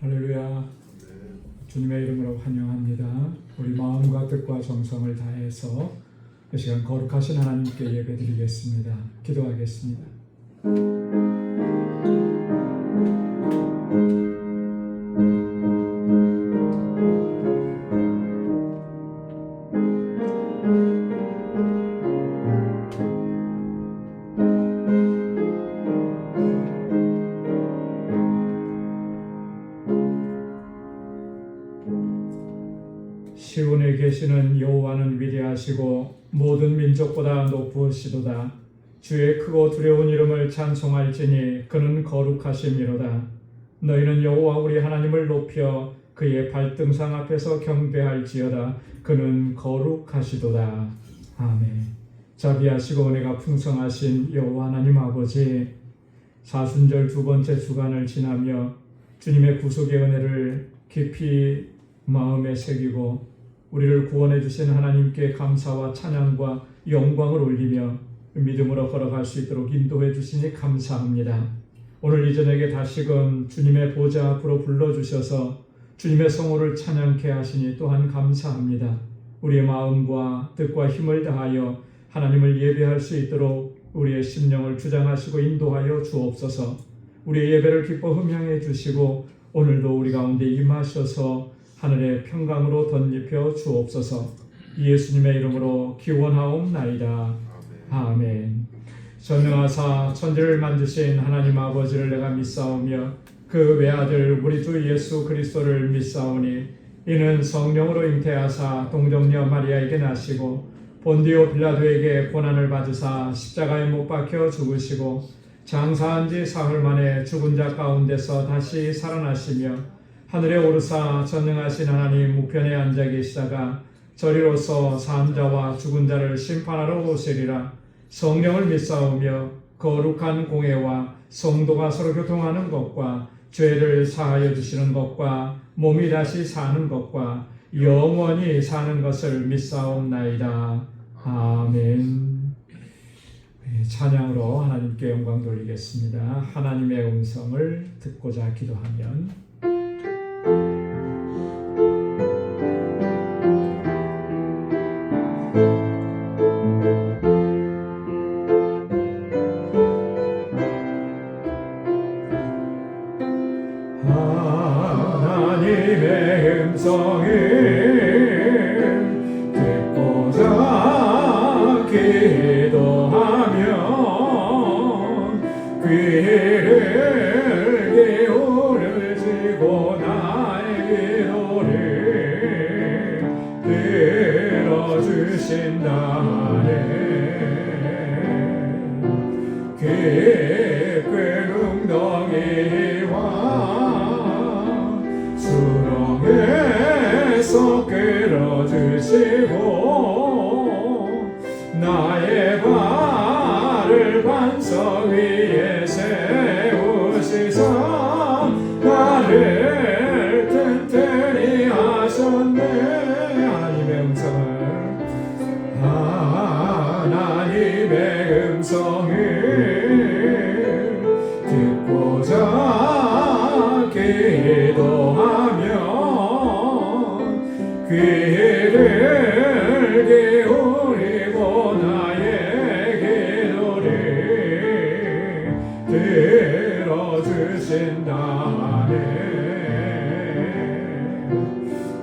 할렐루야. 주님의 이름으로 환영합니다. 우리 마음과 뜻과 정성을 다해서 이 시간 거룩하신 하나님께 예배드리겠습니다. 기도하겠습니다. 시온에 계시는 여호와는 위대하시고 모든 민족보다 높으시도다. 주의 크고 두려운 이름을 찬송할지니 그는 거룩하심이로다. 너희는 여호와 우리 하나님을 높여 그의 발등상 앞에서 경배할지어다. 그는 거룩하시도다. 아멘. 자비하시고 은혜가 풍성하신 여호와 하나님 아버지, 사순절 두 번째 주간을 지나며 주님의 구속의 은혜를 깊이 마음에 새기고 우리를 구원해 주신 하나님께 감사와 찬양과 영광을 올리며 믿음으로 걸어갈 수 있도록 인도해 주시니 감사합니다. 오늘 이 저녁에 다시금 주님의 보좌 앞으로 불러주셔서 주님의 성호를 찬양케 하시니 또한 감사합니다. 우리의 마음과 뜻과 힘을 다하여 하나님을 예배할 수 있도록 우리의 심령을 주장하시고 인도하여 주옵소서. 우리의 예배를 기뻐 흠향해 주시고 오늘도 우리 가운데 임하셔서 하늘의 평강으로 덧입혀 주옵소서. 예수님의 이름으로 기원하옵나이다. 아멘. 전능하사 천지를 만드신 하나님 아버지를 내가 믿사오며 그 외아들 우리 주 예수 그리스도를 믿사오니 이는 성령으로 잉태하사 동정녀 마리아에게 나시고 본디오 빌라도에게 고난을 받으사 십자가에 못 박혀 죽으시고 장사한 지 사흘 만에 죽은 자 가운데서 다시 살아나시며 하늘에 오르사 전능하신 하나님 우편에 앉아 계시다가 저리로서 산 자와 죽은 자를 심판하러 오시리라. 성령을 믿사오며 거룩한 공회와 성도가 서로 교통하는 것과 죄를 사하여 주시는 것과 몸이 다시 사는 것과 영원히 사는 것을 믿사옵나이다. 아멘. 찬양으로 하나님께 영광 돌리겠습니다. 하나님의 음성을 듣고자 기도하면 하나님의 음성을 듣고자 기도하며 귀를 기울이시고 나의 기도를 들어주신다네. 깊은 웅덩이와 수렁에서 끌어주시고 나의 발을 반석 위에 세우시사 나를 튼튼히 하셨네. 하나님의 음성을 듣고자 기도하며 귀를 기울이고 나의 기도를 들어주신다네.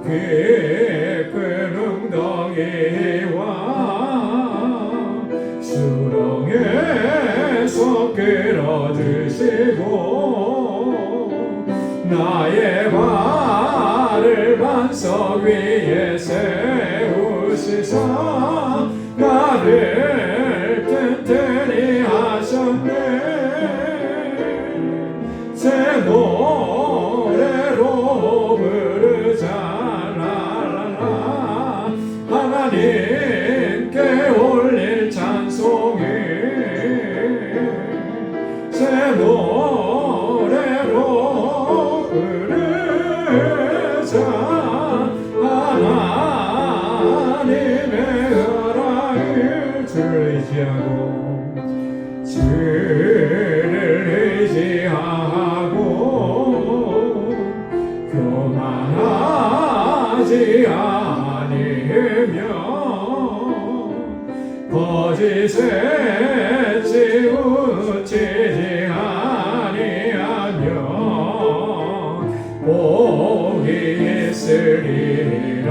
깊은 웅덩이와 수렁에서 끌어주시고 나의 발을 반석 위에 세우시사 나를 튼튼히 하셨네. 새 노래로 부르자 라라라. 하나님께 올릴 찬송을 새 노래로 부르자. 하나님의 허락을 주를 의지하고 주를 의지하고 하지 아니며 거짓에 치우치지 아니하며 복이 있으리라.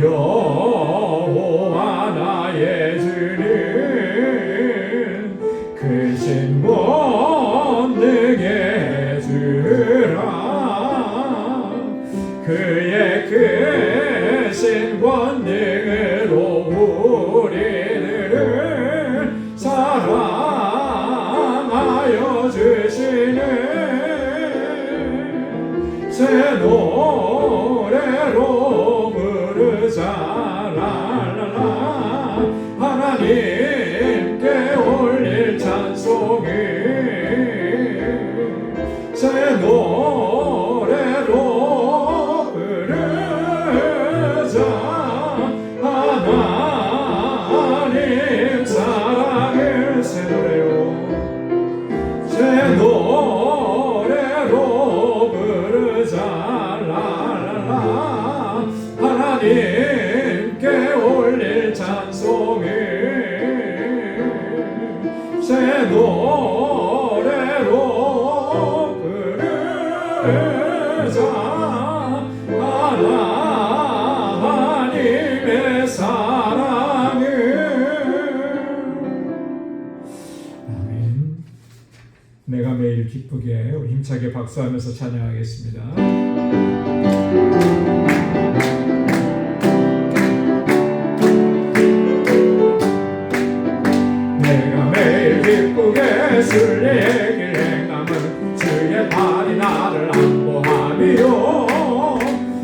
여호와 나의 주는 크신 권능의 주라. 그의 크신 권능으로 우리들을 사랑하여 주시네. 새 노래로 부르자 랄랄라. 하나님께 올릴 찬송을 새 노래로 부르자. 하나님 사랑을 새 노래로 새 노래로 부르자 랄랄라. 하나님께 올릴 찬송을 새 노래로 부르자. 하나님의 사랑을. 아멘. 내가 매일 기쁘게 우리 힘차게 박수하면서 찬양하겠습니다. 내가 매일 기쁘게 순례의 길 행함은 주의 팔이 나를 안보하며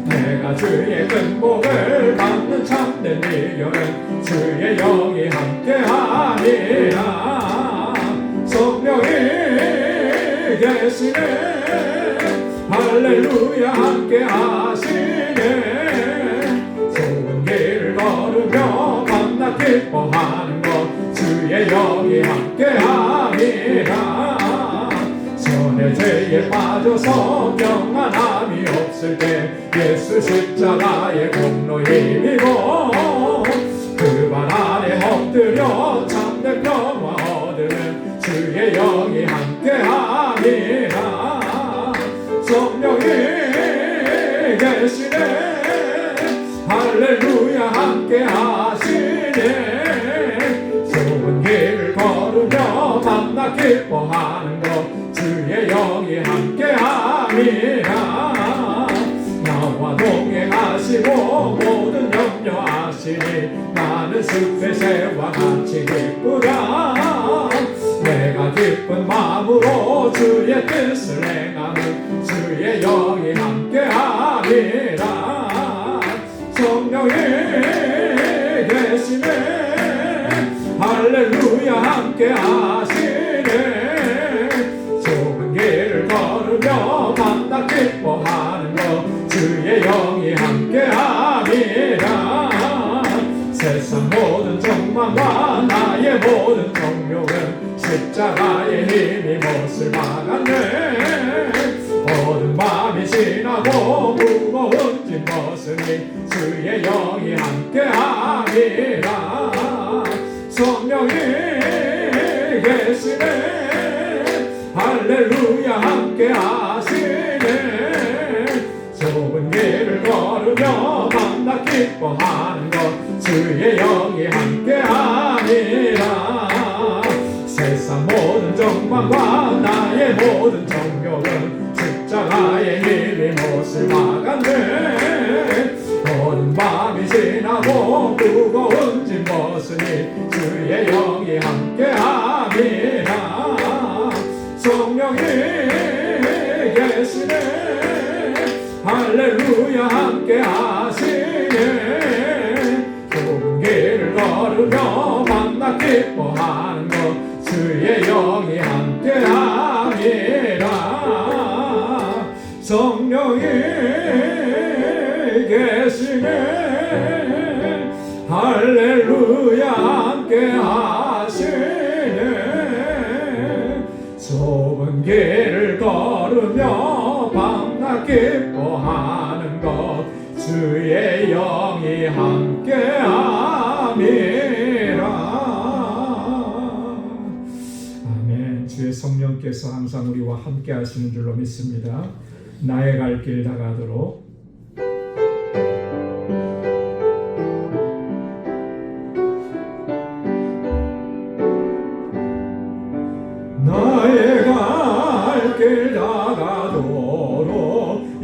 내가 주의 큰 복을 받는 참된 비결은 주의 영이 함께하니라. 성령이 계시네. 할렐루야 함께하시네. 좋은 길을 걸으며 만나 기뻐하는 것 주의 영이 함께함이라. 전에 죄에 빠져서 평안함이 없을 때 예수 십자가의 공로 힘입어 그 발 아래 엎드려 참된 평화 얻으는 주의 영이 함께함이라. 성령이 계시네. 할렐루야 함께하시네. 좋은 길을 걸으며 만나 기뻐하는 것 주의 영이 함께함이라. 나와 동행하시고 모든 염려하시니 나는 숲의 새와 같이 기쁘다. 내가 기쁜 마음으로 주의 뜻을 행하는 주의 영이 함께함이라. 성령이 계시네. 할렐루야 함께하시네. 좋은 길을 걸으며 만나 기뻐하는 것 주의 영이 함께함이라. 세상 모든 정망과 나의 모든 정욕은 십자가의 힘이 못을 막았네. 어두운 밤이 지나고 무거운 짐 벗으니 주의 영이 함께함이라. 성령이 계시네. 할렐루야 함께하시네. 좁은 길을 걸으며 만나 기뻐하는 것 주의 영이 함께함이라. 세상 모든 정망과 나의 모든 정욕은 십자가의 힘이 못을 막았네. 어두운 밤이 지나고 무거운 짐 벗으니 주의 영이 함께함이라. 성령이 계시네. 할렐루야 함께하시네. 좁은 길을 걸으며 만나 기뻐하는 것 주의 영이 함께함이라. 성령이 계시네. 할렐루야 함께하시네. 좁은 길을 걸으며 밤낮 기뻐 기도하는 것 주의 영이 함께함이라. 아멘. 주의 성령께서 항상 우리와 함께 하시는 줄로 믿습니다. 나의 갈 길 다가도록 나의 갈 길 다가도록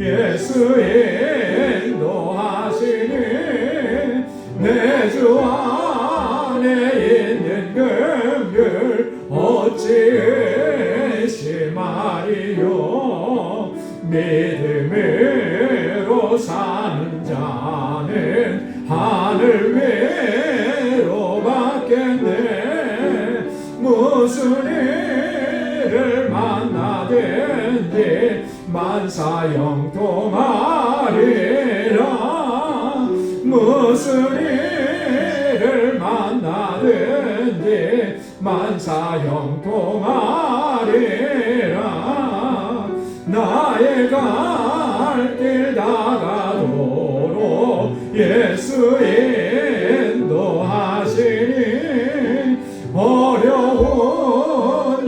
예수 인도하시니 내 주 안에 있는 긍휼 어찌 의심하리요. 믿음으로 사는 자는 하늘 위로 받겠네. 무슨 일을 만나든지 만사 형통하리라. 무슨 일을 만나든지 만사 형통하리라. 나의 갈 길 다가도록 예수 인도하시니 어려운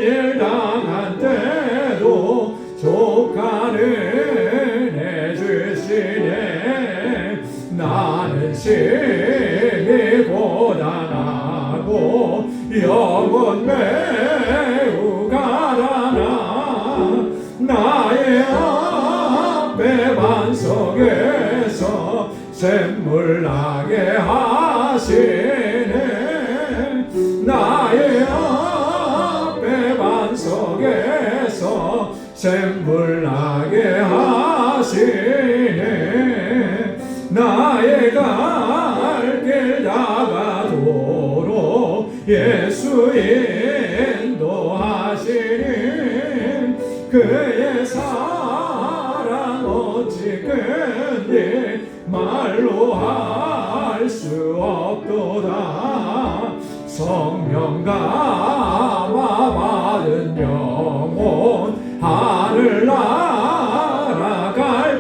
일 당한 때도 족하는 해주시네. 나는 심히 고단하고 영혼 매우 가라나. 나의 앞에 반석에서 샘물 나게 하시네. 나의 앞에 반석에서 샘물 나게 하시네. 나의 갈 길 다가도록 예수 인도하시니 그의 사랑 어찌 근데 말로 할 수 없도다. 성령 감화 받은 영혼 하늘 날아갈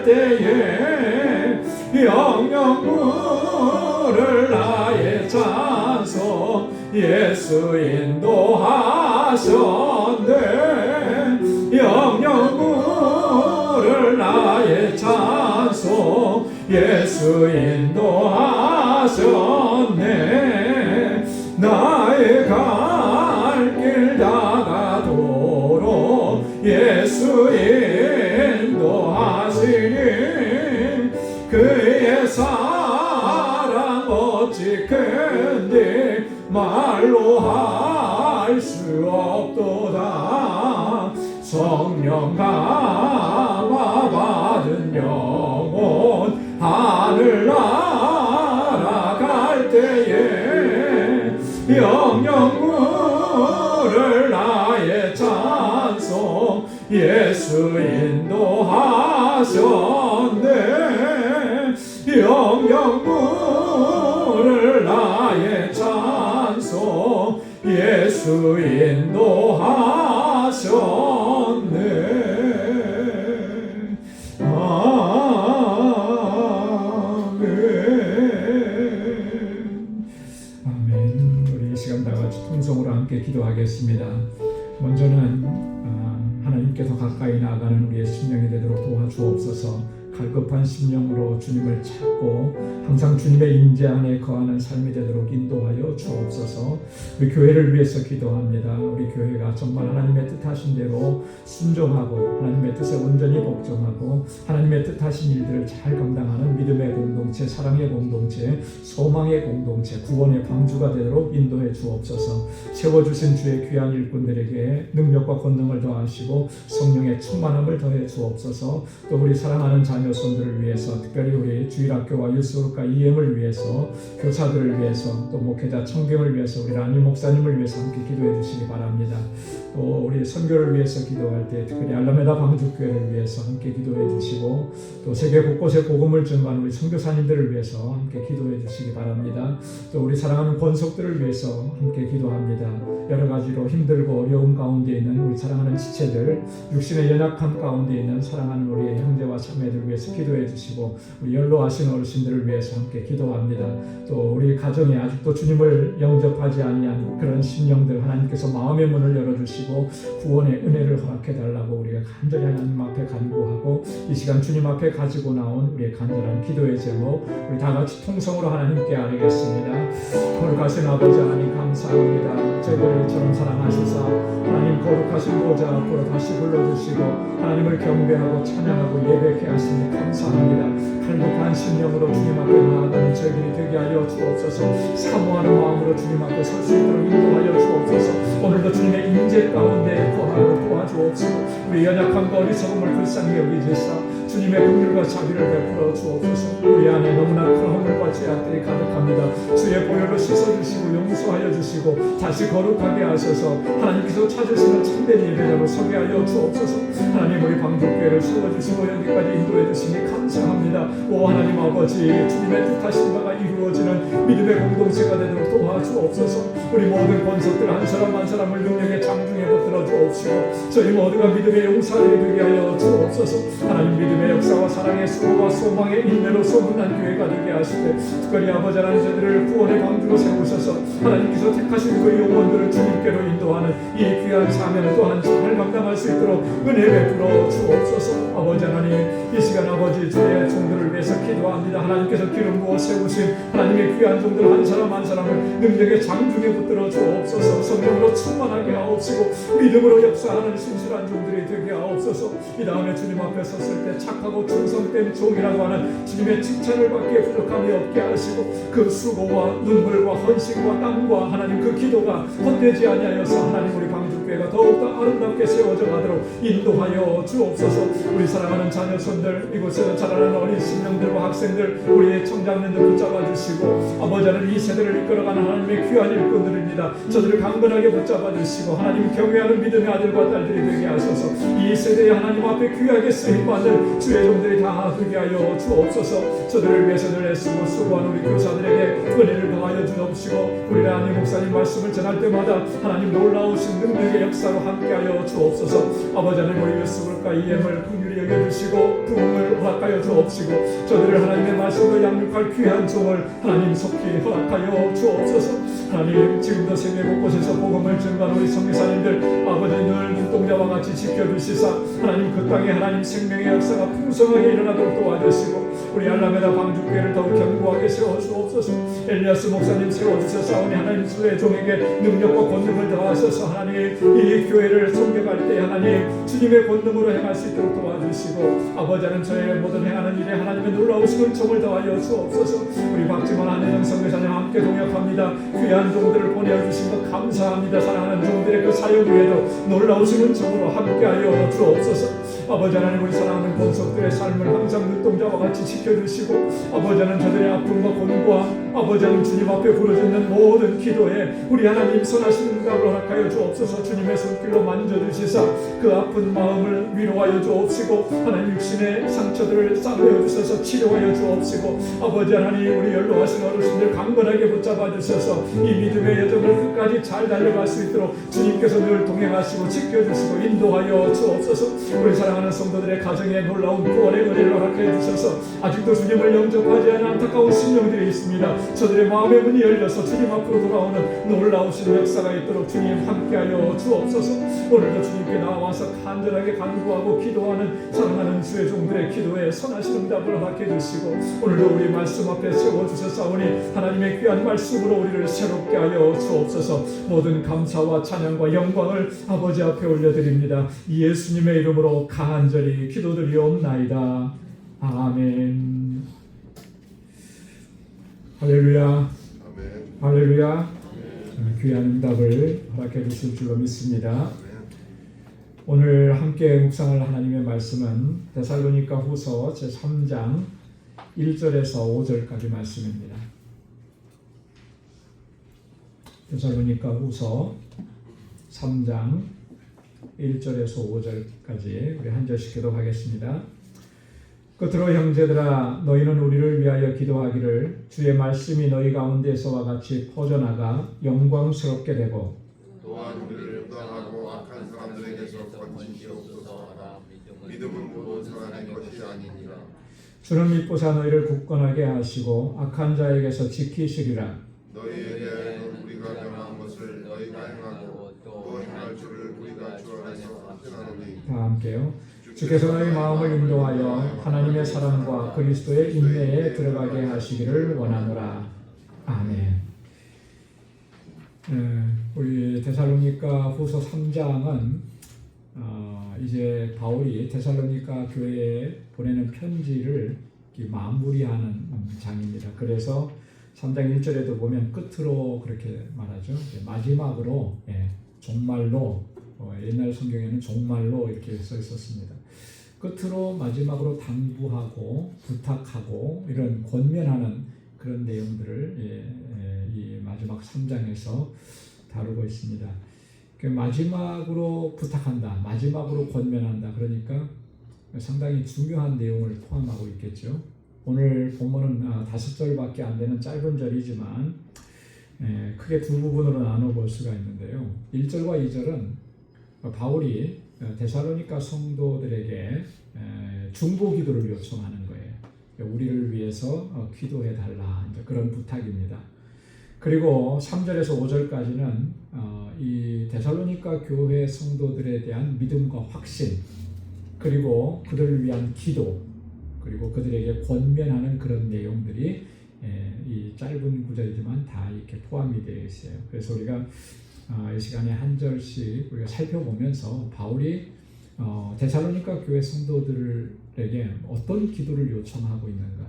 때에 영영 부를 나의 찬송 예수 인도하셨네. 영영 부를 나의 찬송 예수 인도하셨네. 나의 갈 길 다가도록 예수 인도하시니 그의 사랑 어찌 큰데 말로 할 수 없도다. 성령 감화 받은 영혼 하늘 날아갈 때에 영영 부를 나의 찬송 예수 인도하셨네. 영영 부를 나의 찬송 예수 인도하셨네. 아멘. 우리 이 시간 다 같이 통성으로 함께 기도하겠습니다. 먼저는 하나님께서 가까이 나아가는 우리의 심령이 되도록 도와주옵소서. 갈급한 심령으로 주님을 찾고 항상 주님의 임재 안에 거하는 삶이 되도록 인도하여 주옵소서. 우리 교회를 위해서 기도합니다. 우리 교회가 정말 하나님의 뜻하신 대로 순종하고 하나님의 뜻에 온전히 복종하고 하나님의 뜻하신 일들을 잘 감당하는 믿음의 공동체, 사랑의 공동체, 소망의 공동체, 구원의 방주가 되도록 인도해 주옵소서. 세워주신 주의 귀한 일꾼들에게 능력과 권능을 더하시고 성령의 충만함을 더해 주옵소서. 또 우리 사랑하는 자녀손들을 위해서, 특별히 우리 주일학교와 유스홀과 EM을 위해서, 교사들을 위해서, 또 목회자 청경을 위해서, 우리 라니 목사님을 위해서 함께 기도해 주시기 바랍니다. 또 우리 선교를 위해서 기도할 때 특별히 알라메다 방주교회를 위해서 함께 기도해 주시고 또 세계 곳곳에 복음을 전하는 우리 선교사님들을 위해서 함께 기도해 주시기 바랍니다. 또 우리 사랑하는 권속들을 위해서 함께 기도합니다. 여러 가지로 힘들고 어려움 가운데 있는 우리 사랑하는 지체들, 육신의 연약함 가운데 있는 사랑하는 우리 형제와 자매들 위해서 기도해 주시고 우리 연로하신 어르신들을 위해서 함께 기도합니다. 또 우리 가정에 아직도 주님을 영접하지 아니한 그런 심령들 하나님께서 마음의 문을 열어주시고 구원의 은혜를 허락해 달라고 우리가 간절히 하나님 앞에 간구하고 이 시간 주님 앞에 가지고 나온 우리의 간절한 기도의 제목 우리 다 같이 통성으로 하나님께 아뢰겠습니다. 거룩하신 아버지 하나님 감사합니다. 저희들을 이처럼 사랑하시사 하나님 거룩하신 보좌 앞으로 다시 불러주시고 하나님을 경배하고 찬양하고 예배케 하시니 감사합니다. 갈급한 심령으로 주님 앞에 나아가는 저희들이 되게 하여 주옵소서. 사모하는 마음으로 주님 앞에 설 수 있도록 인도하여 주옵소서. 오늘도 주님의 임재 가운데 거하여 도와주옵소서. 우리 연약함과 어리석음을 불쌍히 여기시사 주님의 긍휼과 자비를 베풀어 주옵소서. 우리 안에 너무나 큰 허물과 죄악들이 가득합니다. 주의 보혈로 씻어주시고 용서하여 주시고 다시 거룩하게 하셔서 하나님께서 찾으시는 참된 예배자로 서게 하여 주옵소서. 하나님 우리 방주교회를 세워주시고 여기까지 인도해 주시니 감사합니다. 오 하나님 아버지 주님의 뜻하신 바가 이루어지는 믿음의 공동체가 되도록 도와주옵소서. 우리 모든 권속들 한 사람 한 사람을 능력의 장중에 붙들어 주옵시고 저희 모두가 믿음의 용사들이 되게 하여 주옵소서. 하나님 믿음의 역사와 사랑의 수고와 소망의 인내로 소문난 교회가 되게 하시되 특별히 아버지 하나님 저들을 구원의 방주로 세우셔서 하나님께서 택하신 그 영혼들을 주님께로 인도하는 이 귀한 사명 또한 잘 감당할 수 있도록 은혜 베풀어 주옵소서. 아버지 하나님 이 시간 아버지 주의 종들을 위해서 기도합니다. 하나님께서 기름 부어 세우신 하나님의 귀한 종들 한 사람 한 사람을 능력의 장중에 붙들어 주옵소서. 성령으로 충만하게 하옵시고 믿음으로 역사하는 신실한 종들이 되게 하옵소서. 이 다음에 주님 앞에 섰을 때 착하고 충성된 종이라고 하는 주님의 칭찬을 받기에 부족함이 없게 하시고 그 수고와 눈물과 헌신과 땀과 하나님 그 기도가 헛되지 아니하여서 하나님 우리 방주교회가 더욱더 아름답게 세워져 가도록 인도하여 주옵소서. 우리 사랑하는 자녀손들 이곳에서 자라나는 어린 신령들과 학생들 우리의 청장년들 붙잡아 주시고 아버지 하나님 이 세대를 이끌어가는 하나님의 귀한 일꾼들입니다. 저들을 강건하게 붙잡아 주시고 하나님 경외하는 믿음의 아들과 딸들이 되게 하소서. 이 세대에 하나님 앞에 귀하게 쓰임받는 주의 종들이 다 되게 하여 주옵소서. 저들을 위해서 늘 애쓰고 수고하는 우리 교사들에게 은혜를 더하여 주옵시고 우리 하나님 목사님 말씀을 전할 때마다 하나님 놀라우신 능력의 역사로 함께하여 주옵소서. 아버지 하나님 우리 유스불과 EM을 긍휼히 여겨주시고 부흥을 허락하여 주옵시고 저들을 하나님의 말씀으로 양육할 귀한 종을 하나님 속히 허락하여 주옵소서. 하나님 지금도 세계 곳곳에서 복음을 전하는 우리 선교사님들 아버지 늘 눈동자와 같이 지켜주시사 하나님 그 땅에 하나님 생명의 역사가 풍성하게 일어나도록 도와주시고 우리 알라메다 방주교회를 더욱 견고하게 세워주옵소서. 엘리아스 목사님 세워주셔서 하나님 주의 종에게 능력과 권능을 더하셔서 하나님 이 교회를 섬겨갈 때 하나님 주님의 권능으로 행할 수 있도록 도와주시고 아버지는 저의 모든 행하는 일에 하나님의 놀라우신 은총을 더하여 주옵소서. 우리 박지원 안혜정 선교사님 함께 동역합니다. 귀한 종들을 보내주신 것 감사합니다. 사랑하는 종들의 그 사역 위에도 놀라우신 은총으로 함께하여 주옵소서. 아버지 하나님 우리 사랑하는 권속들의 삶을 항상 눈동자와 같이 지켜주시고 아버지 하나님 저들의 아픔과 곤고함 아버지 하나님 주님 앞에 부르짖는 모든 기도에 우리 하나님 선하신 응답을 허락하여 주옵소서. 주님의 손길로 만져주시사 그 아픈 마음을 위로하여 주옵시고 하나님 육신의 상처들을 싸매어 주셔서 치료하여 주옵시고 아버지 하나님 우리 연로하신 어르신들 강건하게 붙잡아 주셔서 이 믿음의 여정을 끝까지 잘 달려갈 수 있도록 주님께서 늘 동행하시고 지켜주시고 인도하여 주옵소서. 우리 사랑하는 성도들의 가정에 놀라운 구원의 은혜를 허락해 주셔서 아직도 주님을 영접하지 않은 안타까운 심령들이 있습니다. 저들의 마음의 문이 열려서 주님 앞으로 돌아오는 놀라우신 역사가 있도록 주님 함께하여 주옵소서. 오늘도 주님께 나와서 간절하게 간구하고 기도하는 사랑하는 주의 종들의 기도에 선하신 응답을 허락해 주시고 오늘도 우리 말씀 앞에 세워주셨사오니 하나님의 귀한 말씀으로 우리를 새롭게 하여 주옵소서. 모든 감사와 찬양과 영광을 아버지 앞에 올려드립니다. 예수님의 이름으로 간절히 기도드리옵나이다. 아멘. 할렐루야. 아멘. 할렐루야. 아멘. 귀한 응답을 허락해 주실 줄로 믿습니다. 오늘 함께 묵상할 하나님의 말씀은 데살로니가 후서 제3장 1절에서 5절까지 말씀입니다. 데살로니가 후서 3장 1절에서 5절까지 우리 한 절씩 기도하겠습니다. 끝으로 형제들아 너희는 우리를 위하여 기도하기를 주의 말씀이 너희 가운데서와 같이 퍼져나가 영광스럽게 되고 또한 우리를 부당하고 악한 사람들에게서 건지시옵소서. 믿음은 모든 사람의 것이 아니니라. 주는 믿고사 너희를 굳건하게 하시고 악한 자에게서 지키시리라. 너희에 대하여 우리가 명한 것을 너희가 행하고 또 행할 줄을 우리가 주 안에서 확신하노니. 다 함께요. 주께서 너희 마음을 인도하여 하나님의 사랑과 그리스도의 인내에 들어가게 하시기를 원하노라. 아멘. 우리 데살로니가 후서 3장은 이제 바울이 데살로니가 교회에 보내는 편지를 마무리하는 장입니다. 그래서 3장 1절에도 보면 끝으로 그렇게 말하죠. 마지막으로 종말로 옛날 성경에는 종말로 이렇게 써 있었습니다. 끝으로 마지막으로 당부하고 부탁하고 이런 권면하는 그런 내용들을 이 마지막 3장에서 다루고 있습니다. 마지막으로 부탁한다, 마지막으로 권면한다. 그러니까 상당히 중요한 내용을 포함하고 있겠죠. 오늘 본문은 5절밖에 안 되는 짧은 절이지만 크게 두 부분으로 나눠볼 수가 있는데요. 1절과 2절은 바울이 데살로니가 성도들에게 중보 기도를 요청하는 거예요. 우리를 위해서 기도해 달라, 그런 부탁입니다. 그리고 3절에서 5절까지는 이 데살로니가 교회 성도들에 대한 믿음과 확신, 그리고 그들을 위한 기도, 그리고 그들에게 권면하는 그런 내용들이 이 짧은 구절이지만 다 이렇게 포함이 되어 있어요. 그래서 우리가 이 시간에 한 절씩 우리가 살펴보면서 바울이 데살로니가 교회 성도들에게 어떤 기도를 요청하고 있는가.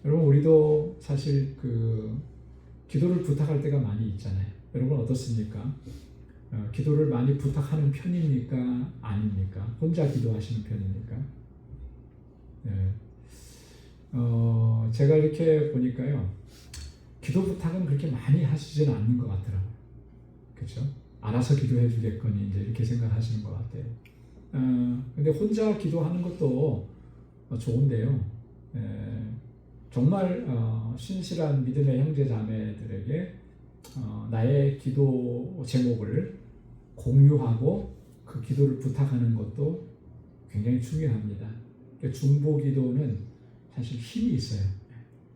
여러분, 우리도 사실 기도를 부탁할 때가 많이 있잖아요. 여러분 어떻습니까? 기도를 많이 부탁하는 편입니까? 아닙니까? 혼자 기도하시는 편입니까? 제가 이렇게 보니까요, 기도 부탁은 그렇게 많이 하시지는 않는 것 같더라고요. 그렇죠? 알아서 기도해 주겠거니 이제 이렇게 생각하시는 것 같아요. 근데 혼자 기도하는 것도 좋은데요. 정말 신실한 믿음의 형제 자매들에게 나의 기도 제목을 공유하고 그 기도를 부탁하는 것도 굉장히 중요합니다. 중보 기도는 사실 힘이 있어요.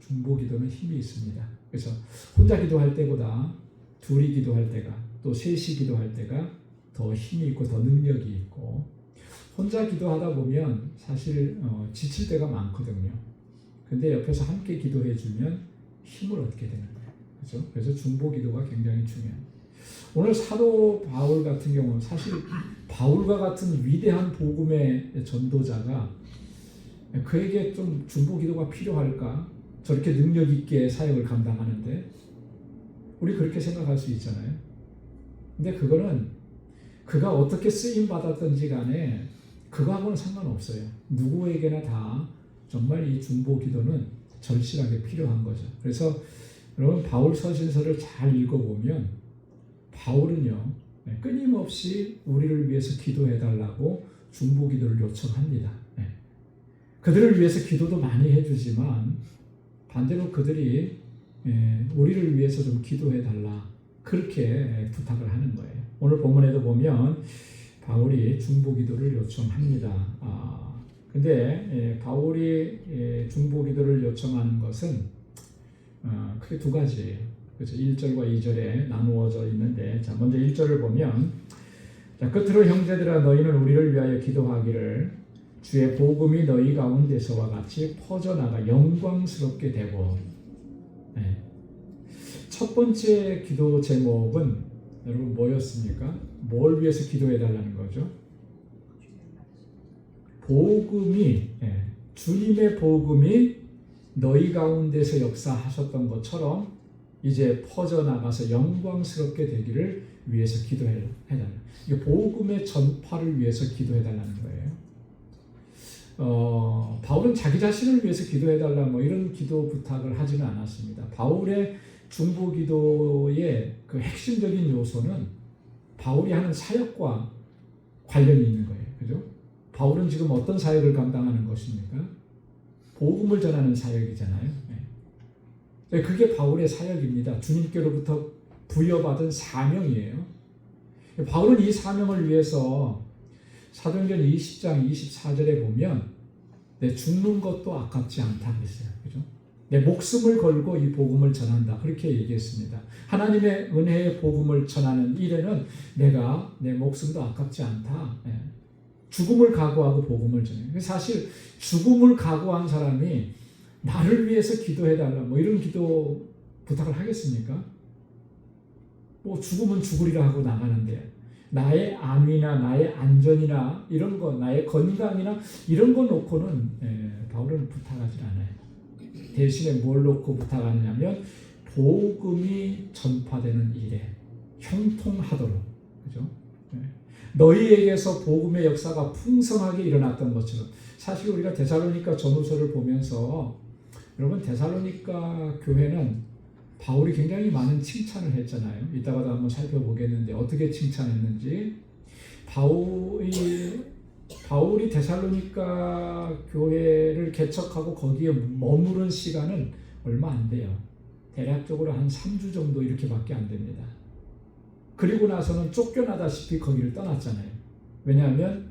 중보 기도는 힘이 있습니다. 그래서 혼자 기도할 때보다 둘이 기도할 때가, 또 셋이 기도할 때가 더 힘이 있고 더 능력이 있고, 혼자 기도하다 보면 사실 지칠 때가 많거든요. 근데 옆에서 함께 기도해 주면 힘을 얻게 되는 거예요. 그렇죠? 그래서 중보 기도가 굉장히 중요합니다. 오늘 사도 바울 같은 경우는 사실 바울과 같은 위대한 복음의 전도자가 그에게 좀 중보 기도가 필요할까? 저렇게 능력 있게 사역을 감당하는데 우리 그렇게 생각할 수 있잖아요. 근데 그거는 그가 어떻게 쓰임 받았든지 간에 그거하고는 상관없어요. 누구에게나 다 정말 이 중보 기도는 절실하게 필요한 거죠. 그래서 여러분, 바울 서신서를 잘 읽어보면 바울은요, 끊임없이 우리를 위해서 기도해 달라고 중보 기도를 요청합니다. 그들을 위해서 기도도 많이 해주지만 반대로 그들이 우리를 위해서 좀 기도해 달라, 그렇게 부탁을 하는 거예요. 오늘 본문에도 보면 바울이 중보 기도를 요청합니다. 근데 바울이 중보 기도를 요청하는 것은 크게 두 가지예요. 그래서 1절과 2절에 나누어져 있는데, 자, 먼저 1절을 보면, 자, 끝으로 형제들아 너희는 우리를 위하여 기도하기를 주의 복음이 너희 가운데서와 같이 퍼져나가 영광스럽게 되고. 첫 번째 기도 제목은 여러분 뭐였습니까? 뭘 위해서 기도해 달라는 거죠? 복음이, 주님의 복음이 너희 가운데서 역사하셨던 것처럼 이제 퍼져나가서 영광스럽게 되기를 위해서 기도해 달라. 이 복음의 전파를 위해서 기도해 달라는 거예요. 바울은 자기 자신을 위해서 기도해 달라 뭐 이런 기도 부탁을 하지는 않았습니다. 바울의 중보 기도의 그 핵심적인 요소는 바울이 하는 사역과 관련이 있는 거예요. 그죠? 바울은 지금 어떤 사역을 감당하는 것입니까? 복음을 전하는 사역이잖아요. 네. 그게 바울의 사역입니다. 주님께로부터 부여받은 사명이에요. 바울은 이 사명을 위해서 사도행전 20장 24절에 보면 내 죽는 것도 아깝지 않다 그랬어요. 그죠? 내 목숨을 걸고 이 복음을 전한다. 그렇게 얘기했습니다. 하나님의 은혜의 복음을 전하는 일에는 내가 내 목숨도 아깝지 않다. 죽음을 각오하고 복음을 전해요. 사실 죽음을 각오한 사람이 나를 위해서 기도해달라 뭐 이런 기도 부탁을 하겠습니까? 뭐 죽으면 죽으리라 하고 나가는데 나의 암이나 나의 안전이나 이런 거, 나의 건강이나 이런 거 놓고는 바울은 부탁하지 않아요. 대신에 뭘 놓고 부탁하느냐면 복음이 전파되는 일에 형통하도록, 그죠? 너희에게서 복음의 역사가 풍성하게 일어났던 것처럼. 사실 우리가 데살로니가 전후서를 보면서 여러분 데살로니가 교회는 바울이 굉장히 많은 칭찬을 했잖아요. 이따가도 한번 살펴보겠는데 어떻게 칭찬했는지. 바울이 데살로니가 교회를 개척하고 거기에 머무른 시간은 얼마 안 돼요. 대략적으로 한 3주 정도 이렇게밖에 안 됩니다. 그리고 나서는 쫓겨나다시피 거기를 떠났잖아요. 왜냐하면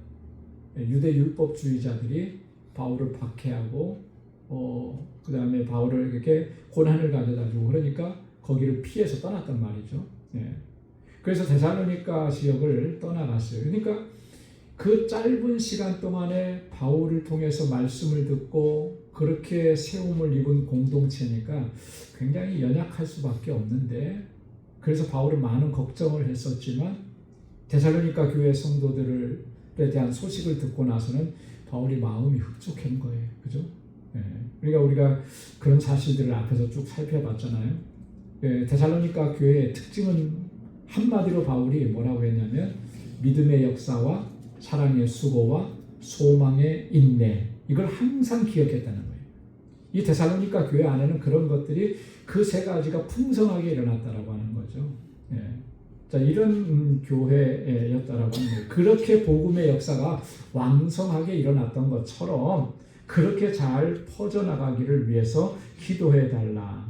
유대 율법주의자들이 바울을 박해하고 그 다음에 바울을 이렇게 고난을 가져다 주고 그러니까 거기를 피해서 떠났단 말이죠. 그래서 데살로니가 지역을 떠나갔어요. 그러니까 그 짧은 시간 동안에 바울을 통해서 말씀을 듣고 그렇게 세움을 입은 공동체니까 굉장히 연약할 수밖에 없는데, 그래서 바울은 많은 걱정을 했었지만 데살로니가 교회 성도들에 대한 소식을 듣고 나서는 바울이 마음이 흡족한 거예요. 그죠? 그러니까 우리가 그런 사실들을 앞에서 쭉 살펴봤잖아요. 데살로니가 교회의 특징은 한마디로 바울이 뭐라고 했냐면 믿음의 역사와 사랑의 수고와 소망의 인내, 이걸 항상 기억했다는 거예요. 이 데살로니가 교회 안에는 그런 것들이 그 세 가지가 풍성하게 일어났다라고 하는 거죠. 자, 이런 교회였다라고 하는 거예요. 그렇게 복음의 역사가 왕성하게 일어났던 것처럼 그렇게 잘 퍼져나가기를 위해서 기도해달라.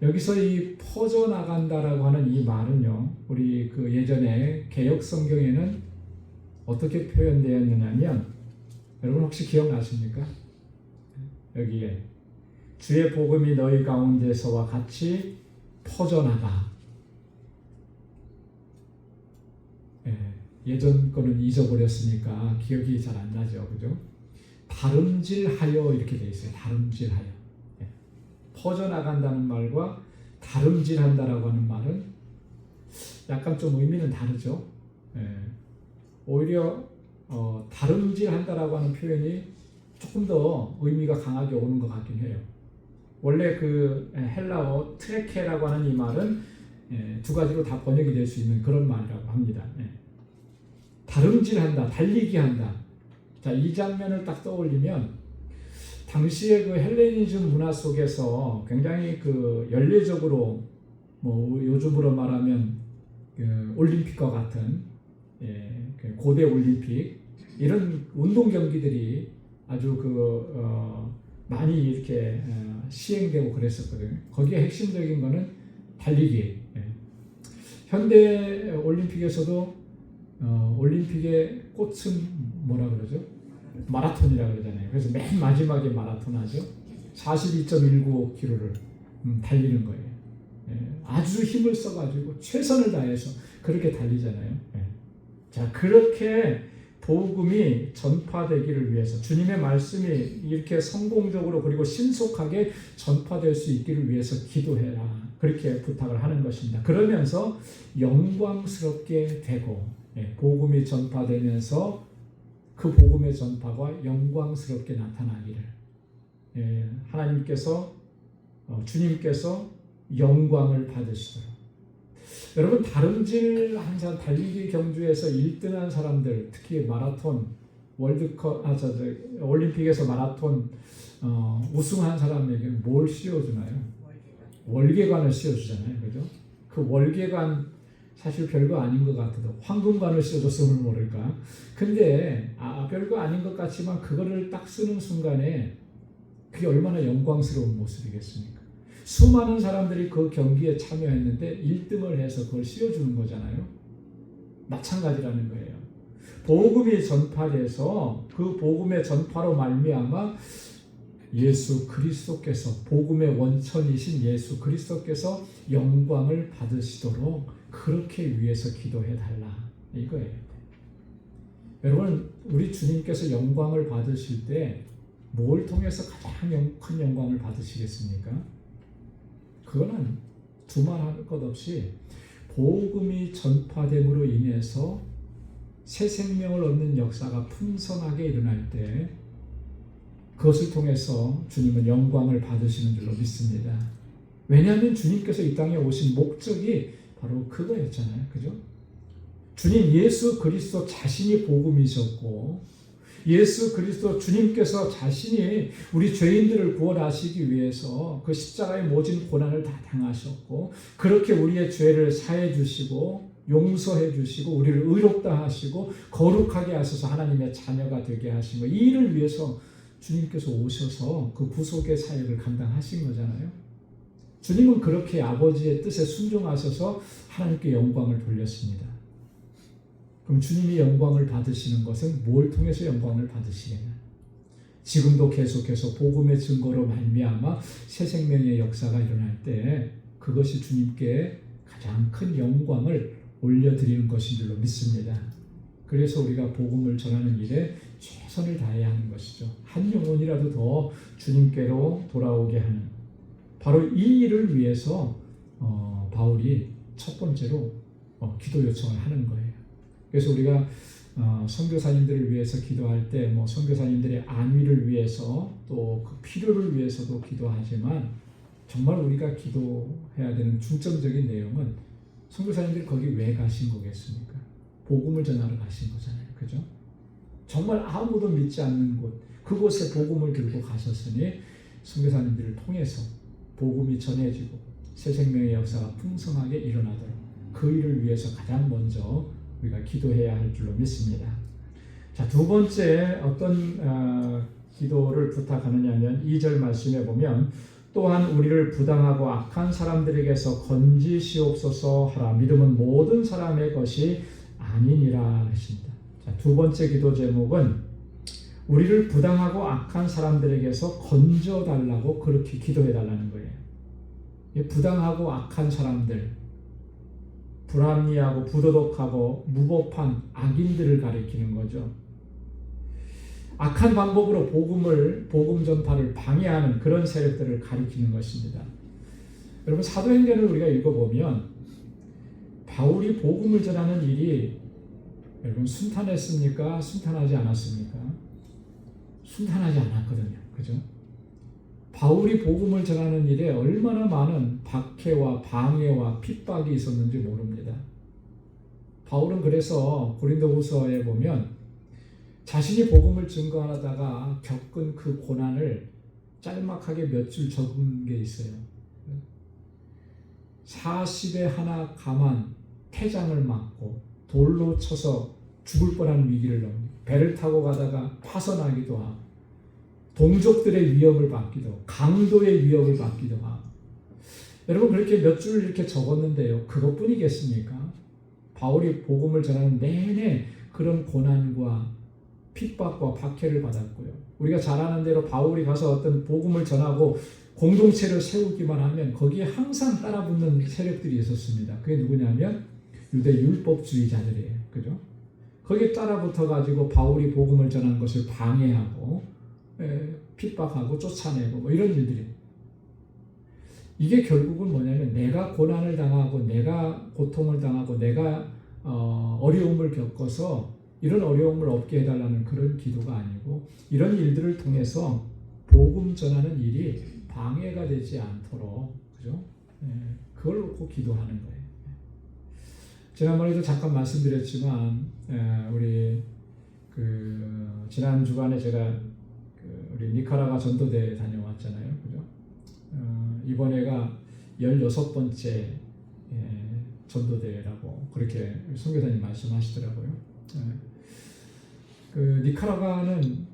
여기서 이 퍼져나간다라고 하는 이 말은요, 우리 그 예전에 개역 성경에는 어떻게 표현되었느냐면, 여러분 혹시 기억나십니까? 여기에 주의 복음이 너희 가운데서와 같이 퍼져나가. 예전 거는 잊어버렸으니까 기억이 잘 안 나죠, 그죠? 다름질하여 이렇게 돼 있어요. 다름질하여. 퍼져나간다는 말과 다름질한다라고 하는 말은 약간 좀 의미는 다르죠. 오히려 다름질한다라고 하는 표현이 조금 더 의미가 강하게 오는 것 같긴 해요. 원래 그 헬라어 트레케라고 하는 이 말은 두 가지로 다 번역이 될 수 있는 그런 말이라고 합니다. 다름질한다, 달리기 한다. 자, 이 장면을 딱 떠올리면 당시의 그 헬레니즘 문화 속에서 굉장히 그 연례적으로 뭐 요즘으로 말하면 그 올림픽과 같은 그 고대 올림픽 이런 운동 경기들이 아주 많이 이렇게 시행되고 그랬었거든요. 거기에 핵심적인 거는 달리기. 현대 올림픽에서도 올림픽의 꽃은 뭐라 그러죠? 마라톤이라 그러잖아요. 그래서 맨 마지막에 마라톤 하죠. 42.19km를 달리는 거예요. 아주 힘을 써가지고 최선을 다해서 그렇게 달리잖아요. 자, 그렇게 복음이 전파되기를 위해서 주님의 말씀이 이렇게 성공적으로 그리고 신속하게 전파될 수 있기를 위해서 기도해라. 그렇게 부탁을 하는 것입니다. 그러면서 영광스럽게 되고 복음이 전파되면서 그 복음의 전파가 영광스럽게 나타나기를 하나님께서 주님께서 영광을 받으시도록. 여러분, 다름질한 사람, 달리기 경주에서 1등한 사람들, 특히 마라톤 월드컵 올림픽에서 마라톤 우승한 사람에게는 뭘 씌워주나요? 월계관을 씌워주잖아요, 그죠? 그 월계관 사실 별거 아닌 것 같아도 황금관을 써줬으면 모를까. 근데 별거 아닌 것 같지만 그거를 딱 쓰는 순간에 그게 얼마나 영광스러운 모습이겠습니까? 수많은 사람들이 그 경기에 참여했는데 1등을 해서 그걸 씌워주는 거잖아요. 마찬가지라는 거예요. 복음이 전파돼서 그 복음의 전파로 말미암아 예수 그리스도께서, 복음의 원천이신 예수 그리스도께서 영광을 받으시도록 그렇게 위해서 기도해 달라, 이거예요. 여러분, 우리 주님께서 영광을 받으실 때 뭘 통해서 가장 큰 영광을 받으시겠습니까? 그거는 두말할 것 없이 복음이 전파됨으로 인해서 새 생명을 얻는 역사가 풍성하게 일어날 때 그것을 통해서 주님은 영광을 받으시는 줄로 믿습니다. 왜냐하면 주님께서 이 땅에 오신 목적이 바로 그거였잖아요. 그죠? 주님 예수 그리스도 자신이 복음이셨고, 예수 그리스도 주님께서 자신이 우리 죄인들을 구원하시기 위해서 그 십자가의 모진 고난을 다 당하셨고, 그렇게 우리의 죄를 사해 주시고 용서해 주시고 우리를 의롭다 하시고 거룩하게 하셔서 하나님의 자녀가 되게 하신 거, 이 일을 위해서 주님께서 오셔서 그 구속의 사역을 감당하신 거잖아요. 주님은 그렇게 아버지의 뜻에 순종하셔서 하나님께 영광을 돌렸습니다. 그럼 주님이 영광을 받으시는 것은 뭘 통해서 영광을 받으시겠냐? 지금도 계속해서 복음의 증거로 말미암아 새 생명의 역사가 일어날 때 그것이 주님께 가장 큰 영광을 올려드리는 것인 줄로 믿습니다. 그래서 우리가 복음을 전하는 일에 최선을 다해야 하는 것이죠. 한 영혼이라도 더 주님께로 돌아오게 하는, 바로 이 일을 위해서 바울이 첫 번째로 기도 요청을 하는 거예요. 그래서 우리가 선교사님들을 위해서 기도할 때 선교사님들의 안위를 위해서 또 그 필요를 위해서도 기도하지만, 정말 우리가 기도해야 되는 중점적인 내용은 선교사님들이 거기 왜 가신 거겠습니까? 복음을 전하러 가신 거잖아요. 그죠? 정말 아무도 믿지 않는 곳, 그곳에 복음을 들고 가셨으니 선교사님들을 통해서 복음이 전해지고 새 생명의 역사가 풍성하게 일어나도록 그 일을 위해서 가장 먼저 우리가 기도해야 할 줄로 믿습니다. 자, 두 번째 어떤 기도를 부탁하느냐 하면 2절 말씀에 보면 또한 우리를 부당하고 악한 사람들에게서 건지시옵소서 하라. 믿음은 모든 사람의 것이 아니니라 하십니다. 자, 두 번째 기도 제목은 우리를 부당하고 악한 사람들에게서 건져달라고 그렇게 기도해달라는 거예요. 부당하고 악한 사람들, 불합리하고 부도덕하고 무법한 악인들을 가리키는 거죠. 악한 방법으로 복음 전파를 방해하는 그런 세력들을 가리키는 것입니다. 여러분, 사도행전을 우리가 읽어보면 바울이 복음을 전하는 일이 여러분 순탄했습니까? 순탄하지 않았습니까? 순탄하지 않았거든요. 그죠? 바울이 복음을 전하는 일에 얼마나 많은 박해와 방해와 핍박이 있었는지 모릅니다. 바울은 그래서 고린도후서에 보면 자신이 복음을 증거하다가 겪은 그 고난을 짤막하게 몇 줄 적은 게 있어요. 40에 하나 감한 태장을 맞고 돌로 쳐서 죽을 뻔한 위기를 넘기고 배를 타고 가다가 파선하기도 하고 동족들의 위협을 받기도 하고 강도의 위협을 받기도 하고. 여러분, 그렇게 몇 줄 이렇게 적었는데요, 그것뿐이겠습니까? 바울이 복음을 전하는 내내 그런 고난과 핍박과 박해를 받았고요. 우리가 잘 아는 대로 바울이 가서 어떤 복음을 전하고 공동체를 세우기만 하면 거기에 항상 따라붙는 세력들이 있었습니다. 그게 누구냐면 유대 율법주의자들이에요. 그죠? 거기에 따라붙어 가지고 바울이 복음을 전한 것을 방해하고 핍박하고 쫓아내고 이런 일들이. 이게 결국은 뭐냐면 내가 고난을 당하고 내가 고통을 당하고 내가 어려움을 겪어서 이런 어려움을 없게 해달라는 그런 기도가 아니고, 이런 일들을 통해서 복음 전하는 일이 방해가 되지 않도록, 그죠? 그걸 놓고 기도하는 거예요. 지난번에도 잠깐 말씀드렸지만 우리 지난 주간에 제가 우리 니카라과 전도대에 다녀왔잖아요. 그죠? 이번에가 16번째 전도대회라고 그렇게 선교사님 말씀하시더라고요. 그 니카라과는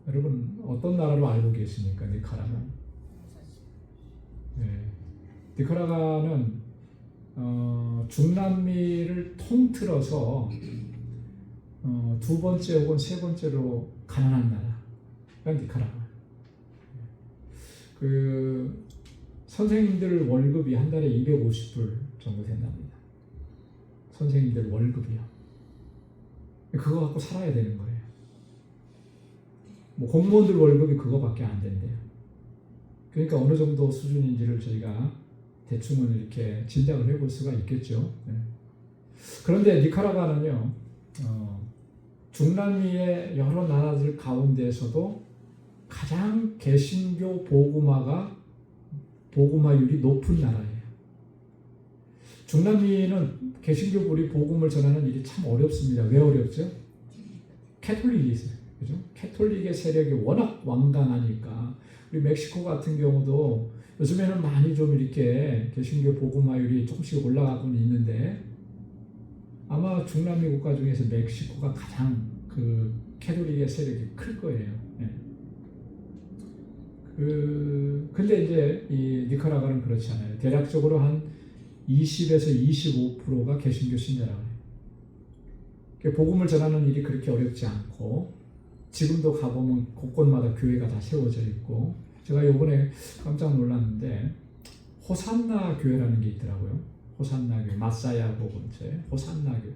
여러분 어떤 나라로 알고 계십니까? 니카라과. 니카라과는 중남미를 통틀어서 두 번째 혹은 세 번째로 가난한 나라가 니카라과. 그 선생님들 월급이 한 달에 250불 정도 된답니다. 선생님들 월급이요. 그거 갖고 살아야 되는 거예요. 뭐 공무원들 월급이 그거밖에 안 된대요. 그러니까 어느 정도 수준인지를 저희가 대충은 이렇게 짐작을 해볼 수가 있겠죠. 그런데 니카라과는요, 중남미의 여러 나라들 가운데에서도 가장 개신교 복음화율이 높은 나라예요. 중남미는 개신교들이 복음을 전하는 일이 참 어렵습니다. 왜 어렵죠? 캐톨릭이 있어요. 그죠? 캐톨릭의 세력이 워낙 완강하니까. 우리 멕시코 같은 경우도 요즘에는 많이 좀 이렇게 개신교 복음화율이 조금씩 올라가고는 있는데, 아마 중남미 국가 중에서 멕시코가 가장 그 캐톨릭의 세력이 클 거예요. 근데 이제 이 니카라과는 그렇지 않아요. 대략적으로 한 20에서 25%가 개신교 신자라고 해요. 복음을 전하는 일이 그렇게 어렵지 않고, 지금도 가보면 곳곳마다 교회가 다 세워져 있고, 제가 이번에 깜짝 놀랐는데 호산나 교회라는 게 있더라고요. 호산나 교회, 마사야 복음체 호산나 교회.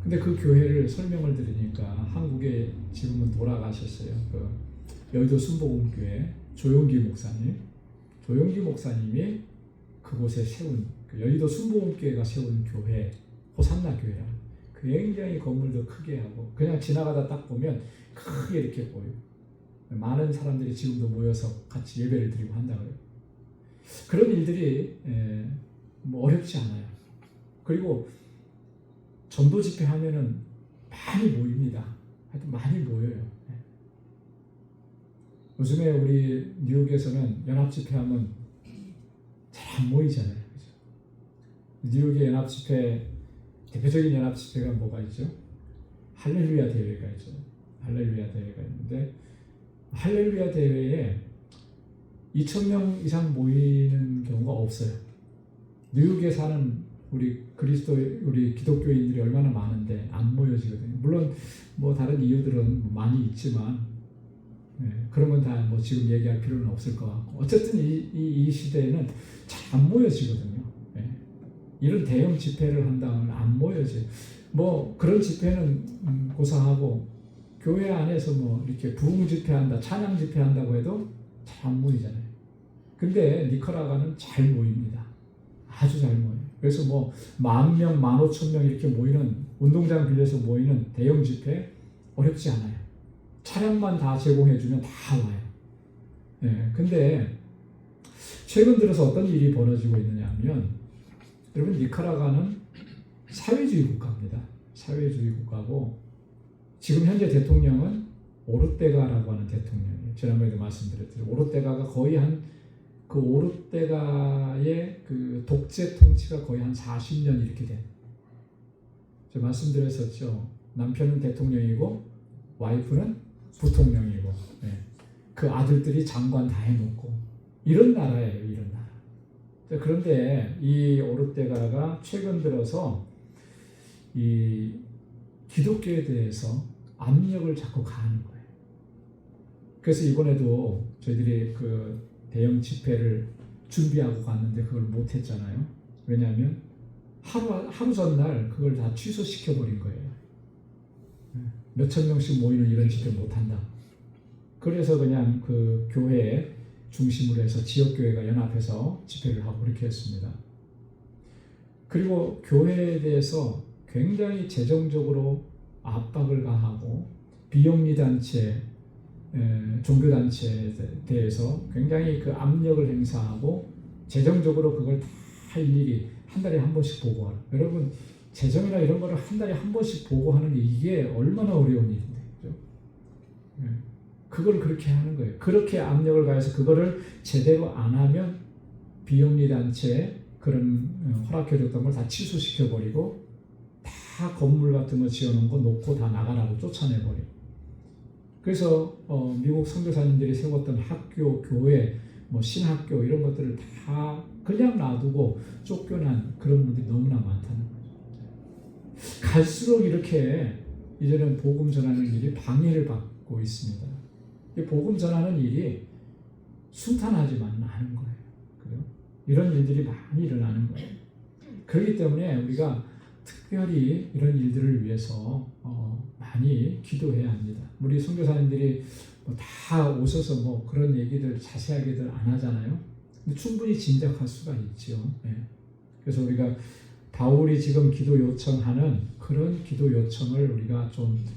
근데 그 교회를 설명을 들으니까 한국에 지금은 돌아가셨어요. 그 여의도 순복음교회 조용기 목사님이 그곳에 세운 그 여의도 순복음교회가 세운 교회 호산나 교회라. 굉장히 건물도 크게 하고 그냥 지나가다 딱 보면 크게 이렇게 보여요. 많은 사람들이 지금도 모여서 같이 예배를 드리고 한다고요. 그런 일들이 뭐 어렵지 않아요. 그리고 전도 집회하면은 많이 모입니다. 하여튼 많이 모여요. 요즘에 우리 뉴욕에서는 연합 집회하면 잘 안 모이잖아요. 그죠? 뉴욕의 연합 집회, 대표적인 연합 집회가 뭐가 있죠? 할렐루야 대회가 있죠. 할렐루야 대회가 있는데, 할렐루야 대회에 2,000명 이상 모이는 경우가 없어요. 뉴욕에 사는 우리 기독교인들이 얼마나 많은데 안 모여지거든요. 물론 뭐 다른 이유들은 많이 있지만, 그런 건 다 뭐 지금 얘기할 필요는 없을 것 같고, 어쨌든 이 시대에는 잘 안 모여지거든요. 이런 대형 집회를 한다면 안 모여져요. 뭐 그런 집회는 고사하고, 교회 안에서 뭐 이렇게 부흥 집회한다, 찬양 집회한다고 해도 잘 안 모이잖아요. 근데 니카라과는 잘 모입니다. 아주 잘 모여요. 그래서 뭐 10,000명, 15,000명 이렇게 모이는, 운동장 빌려서 모이는 대형 집회 어렵지 않아요. 차량만 다 제공해주면 다 와요. 근데 최근 들어서 어떤 일이 벌어지고 있느냐 하면, 여러분, 니카라과는 사회주의 국가입니다. 사회주의 국가고, 지금 현재 대통령은 오르테가라고 하는 대통령이에요. 지난번에도 말씀드렸죠. 오르테가가 거의 그 오르테가의 그 독재 통치가 거의 한 40년 이렇게 된. 제가 말씀드렸었죠. 남편은 대통령이고 와이프는 부통령이고, 그 아들들이 장관 다 해놓고, 이런 나라예요. 이런 나라. 그런데 이 오르테가가 최근 들어서 이 기독교에 대해서 압력을 자꾸 가하는 거예요. 그래서 이번에도 저희들이 그 대형 집회를 준비하고 갔는데 그걸 못했잖아요. 왜냐하면 하루 전날 그걸 다 취소시켜버린 거예요. 몇천 명씩 모이는 이런 집회 못한다. 그래서 그냥 그 교회 중심으로 해서 지역교회가 연합해서 집회를 하고 그렇게 했습니다. 그리고 교회에 대해서 굉장히 재정적으로 압박을 가하고, 비영리단체, 종교단체에 대해서 굉장히 그 압력을 행사하고, 재정적으로 그걸 다 일일이 한 달에 한 번씩 보고하는. 여러분, 재정이나 이런 거를 한 달에 한 번씩 보고하는 게 이게 얼마나 어려운 일인데, 그죠? 그걸 그렇게 하는 거예요. 그렇게 압력을 가해서 그거를 제대로 안 하면 비영리단체, 그런 허락해줬던 걸 다 취소시켜버리고 다 건물 같은 거 지어놓은 거 놓고 다 나가라고 쫓아내버리고. 그래서 미국 선교사님들이 세웠던 학교, 교회, 뭐 신학교 이런 것들을 다 그냥 놔두고 쫓겨난 그런 분들이 너무나 많다는 거죠. 갈수록 이렇게 이제는 복음 전하는 일이 방해를 받고 있습니다. 이 복음 전하는 일이 순탄하지만은 않은 거예요. 그죠? 이런 일들이 많이 일어나는 거예요. 그렇기 때문에 우리가 특별히 이런 일들을 위해서 많이 기도해야 합니다. 우리 선교사님들이 다 오셔서 뭐 그런 얘기들 자세하게들 안 하잖아요. 근데 충분히 짐작할 수가 있죠. 네. 그래서 우리가 바울이 지금 기도 요청하는 그런 기도 요청을 우리가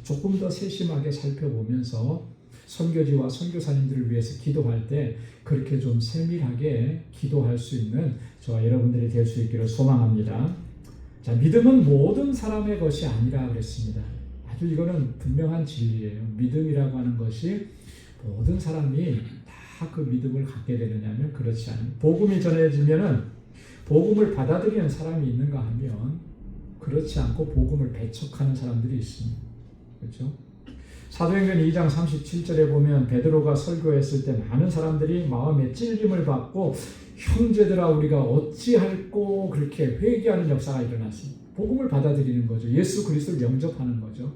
조금 더 세심하게 살펴보면서 선교지와 선교사님들을 위해서 기도할 때 그렇게 좀 세밀하게 기도할 수 있는 저와 여러분들이 될 수 있기를 소망합니다. 자, 믿음은 모든 사람의 것이 아니라 그랬습니다. 아주 이거는 분명한 진리예요. 믿음이라고 하는 것이 모든 사람이 다 그 믿음을 갖게 되느냐면 그렇지 않아요. 복음이 전해지면은 복음을 받아들이는 사람이 있는가 하면 그렇지 않고 복음을 배척하는 사람들이 있습니다. 그렇죠? 사도행전 2장 37절에 보면 베드로가 설교했을 때 많은 사람들이 마음에 찔림을 받고 형제들아 우리가 어찌할꼬 그렇게 회개하는 역사가 일어났습니다. 복음을 받아들이는 거죠. 예수 그리스도를 영접하는 거죠.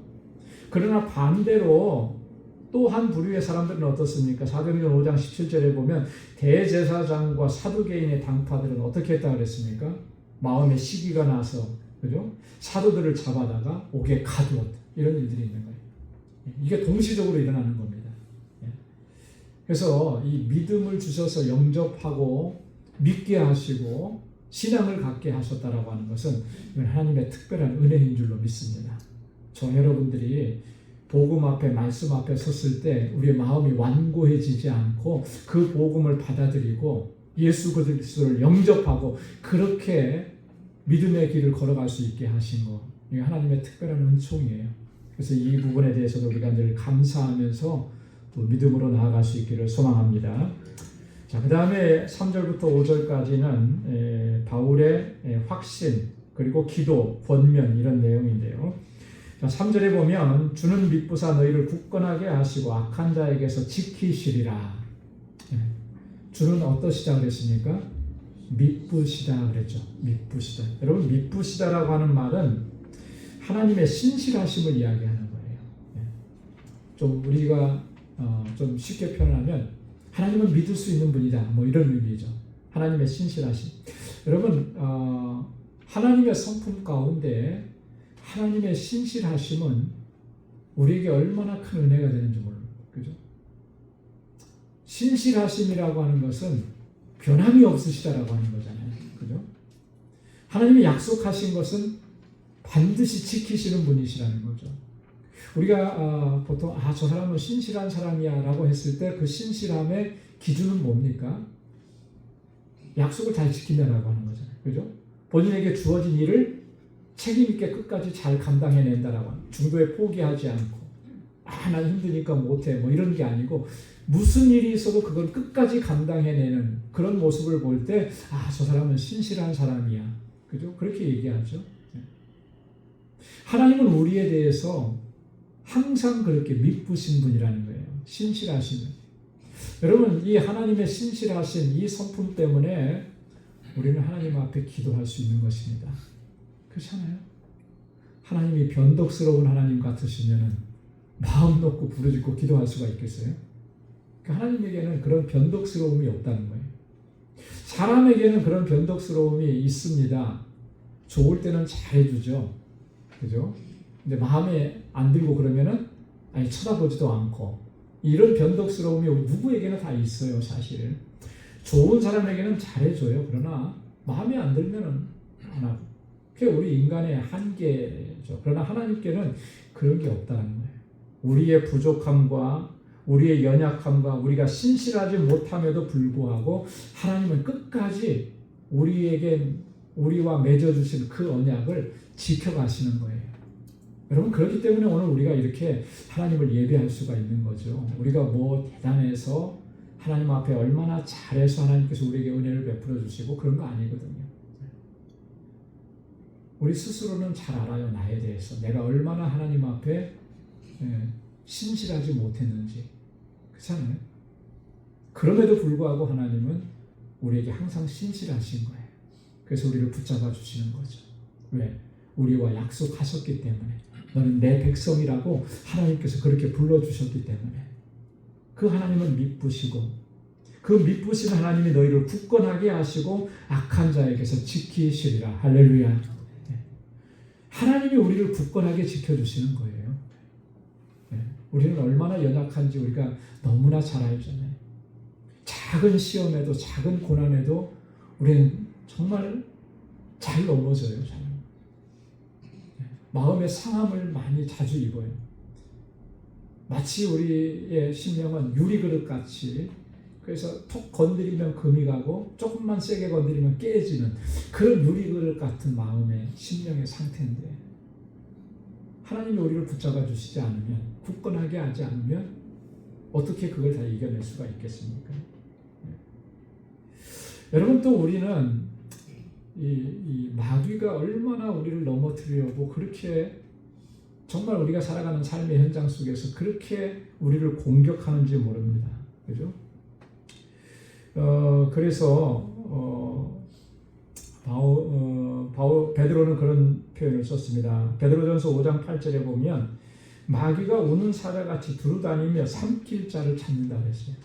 그러나 반대로 또 한 부류의 사람들은 어떻습니까? 사도행전 5장 17절에 보면 대제사장과 사두개인의 당파들은 어떻게 했다 그랬습니까? 마음에 시기가 나서 그죠? 사도들을 잡아다가 옥에 가두었다. 이런 일들이 있는 거예요. 이게 동시적으로 일어나는 겁니다. 그래서 이 믿음을 주셔서 영접하고 믿게 하시고 신앙을 갖게 하셨다라고 하는 것은 이건 하나님의 특별한 은혜인 줄로 믿습니다. 저 여러분들이 복음 앞에 말씀 앞에 섰을 때 우리의 마음이 완고해지지 않고 그 복음을 받아들이고 예수 그리스도를 영접하고 그렇게 믿음의 길을 걸어갈 수 있게 하신 것, 이게 하나님의 특별한 은총이에요. 그래서 이 부분에 대해서도 우리가 늘 감사하면서 또 믿음으로 나아갈 수 있기를 소망합니다. 자, 그 다음에 3절부터 5절까지는 바울의 확신 그리고 기도, 권면 이런 내용인데요. 3절에 보면 주는 미쁘사 너희를 굳건하게 하시고 악한 자에게서 지키시리라. 주는 어떠시다 그랬습니까? 미쁘시다 그랬죠. 미쁘시다. 여러분 미쁘시다라고 하는 말은 하나님의 신실하심을 이야기하는 거예요. 좀 우리가 좀 쉽게 표현하면 하나님은 믿을 수 있는 분이다. 뭐 이런 의미죠. 하나님의 신실하심. 여러분 하나님의 성품 가운데 하나님의 신실하심은 우리에게 얼마나 큰 은혜가 되는지 몰라요. 그죠? 신실하심이라고 하는 것은 변함이 없으시다라고 하는 거잖아요. 그죠? 하나님이 약속하신 것은 반드시 지키시는 분이시라는 거죠. 우리가 보통 저 사람은 신실한 사람이야 라고 했을 때 그 신실함의 기준은 뭡니까? 약속을 잘 지킨다라고 하는 거잖아요. 그죠? 본인에게 주어진 일을 책임있게 끝까지 잘 감당해낸다라고 하는, 중도에 포기하지 않고 난 힘드니까 못해 뭐 이런 게 아니고 무슨 일이 있어도 그걸 끝까지 감당해내는 그런 모습을 볼 때 저 사람은 신실한 사람이야. 그죠? 그렇게 얘기하죠. 하나님은 우리에 대해서 항상 그렇게 미쁘신 분이라는 거예요. 신실하신. 여러분 이 하나님의 신실하신 이 성품 때문에 우리는 하나님 앞에 기도할 수 있는 것입니다. 그렇잖아요. 하나님이 변덕스러운 하나님 같으시면 마음 놓고 부르짖고 기도할 수가 있겠어요? 하나님에게는 그런 변덕스러움이 없다는 거예요. 사람에게는 그런 변덕스러움이 있습니다. 좋을 때는 잘해주죠. 그죠? 근데 마음에 안 들고 그러면은 쳐다보지도 않고 이런 변덕스러움이 누구에게나 다 있어요. 사실 좋은 사람에게는 잘해줘요. 그러나 마음에 안 들면은 안 하고. 그게 우리 인간의 한계죠. 그러나 하나님께는 그런 게 없다는 거예요. 우리의 부족함과 우리의 연약함과 우리가 신실하지 못함에도 불구하고 하나님은 끝까지 우리와 맺어주신 그 언약을 지켜가시는 거예요. 여러분 그렇기 때문에 오늘 우리가 이렇게 하나님을 예배할 수가 있는 거죠. 우리가 뭐 대단해서 하나님 앞에 얼마나 잘해서 하나님께서 우리에게 은혜를 베풀어 주시고 그런 거 아니거든요. 우리 스스로는 잘 알아요. 나에 대해서 내가 얼마나 하나님 앞에 신실하지 못했는지. 그렇잖아요. 그럼에도 불구하고 하나님은 우리에게 항상 신실하신 거예요. 그래서 우리를 붙잡아 주시는 거죠. 왜? 우리와 약속하셨기 때문에. 너는 내 백성이라고 하나님께서 그렇게 불러주셨기 때문에. 그 하나님은 미쁘시고 그 미쁘신 하나님이 너희를 굳건하게 하시고 악한 자에게서 지키시리라. 할렐루야. 하나님이 우리를 굳건하게 지켜주시는 거예요. 우리는 얼마나 연약한지 우리가 너무나 잘 알잖아요. 작은 시험에도 작은 고난에도 우리는 정말 잘 넘어져요. 마음의 상함을 많이 자주 입어요. 마치 우리의 심령은 유리그릇 같이 그래서 톡 건드리면 금이 가고 조금만 세게 건드리면 깨지는 그런 유리그릇 같은 마음의 심령의 상태인데 하나님이 우리를 붙잡아 주시지 않으면 굳건하게 하지 않으면 어떻게 그걸 다 이겨낼 수가 있겠습니까? 여러분 또 우리는 이 마귀가 얼마나 우리를 넘어뜨리려고 그렇게 정말 우리가 살아가는 삶의 현장 속에서 그렇게 우리를 공격하는지 모릅니다. 그죠? 그래서 베드로는 그런 표현을 썼습니다. 베드로전서 5장 8절에 보면 마귀가 우는 사자같이 두루다니며 삼킬 자를 찾는다 그랬어요.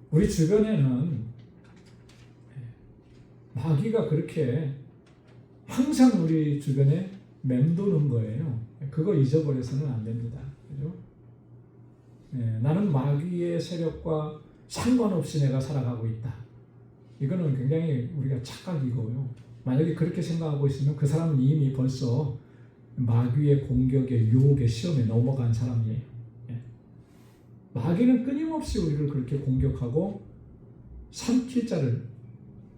우리 주변에는 마귀가 그렇게 항상 우리 주변에 맴도는 거예요. 그거 잊어버려서는 안 됩니다. 그죠? 나는 마귀의 세력과 상관없이 내가 살아가고 있다. 이거는 굉장히 우리가 착각이고요. 만약에 그렇게 생각하고 있으면 그 사람은 이미 벌써 마귀의 공격에 유혹의 시험에 넘어간 사람이에요. 마귀는 끊임없이 우리를 그렇게 공격하고 삼킬 자를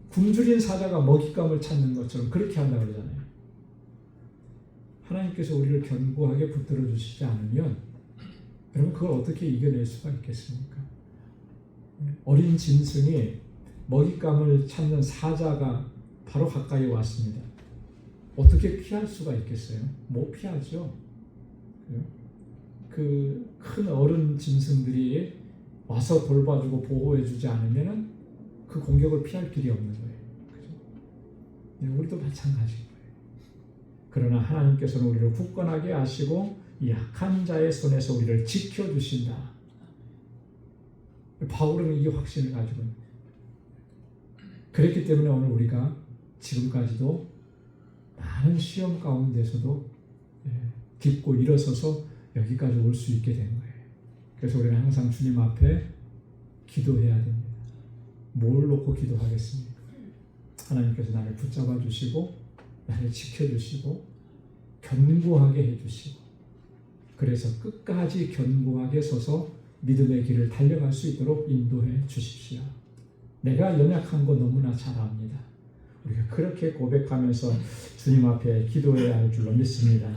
굶주린 사자가 먹잇감을 찾는 것처럼 그렇게 한다고 그러잖아요. 하나님께서 우리를 견고하게 붙들어 주시지 않으면 여러분 그걸 어떻게 이겨낼 수가 있겠습니까? 어린 짐승이 먹잇감을 찾는 사자가 바로 가까이 왔습니다. 어떻게 피할 수가 있겠어요? 못 피하죠. 그 큰 어른 짐승들이 와서 돌봐주고 보호해주지 않으면 그 공격을 피할 길이 없는 거예요. 그죠? 우리도 마찬가지인 거예요. 그러나 하나님께서는 우리를 굳건하게 하시고 이 약한 자의 손에서 우리를 지켜주신다. 바울은 이 확신을 가지고 있는 거예요. 그렇기 때문에 오늘 우리가 지금까지도 많은 시험 가운데서도 딛고 일어서서 여기까지 올 수 있게 된 거예요. 그래서 우리는 항상 주님 앞에 기도해야 됩니다. 뭘 놓고 기도하겠습니까? 하나님께서 나를 붙잡아 주시고 나를 지켜주시고 견고하게 해주시고 그래서 끝까지 견고하게 서서 믿음의 길을 달려갈 수 있도록 인도해 주십시오. 내가 연약한 거 너무나 잘 압니다. 우리가 그렇게 고백하면서 주님 앞에 기도해야 할 줄로 믿습니다.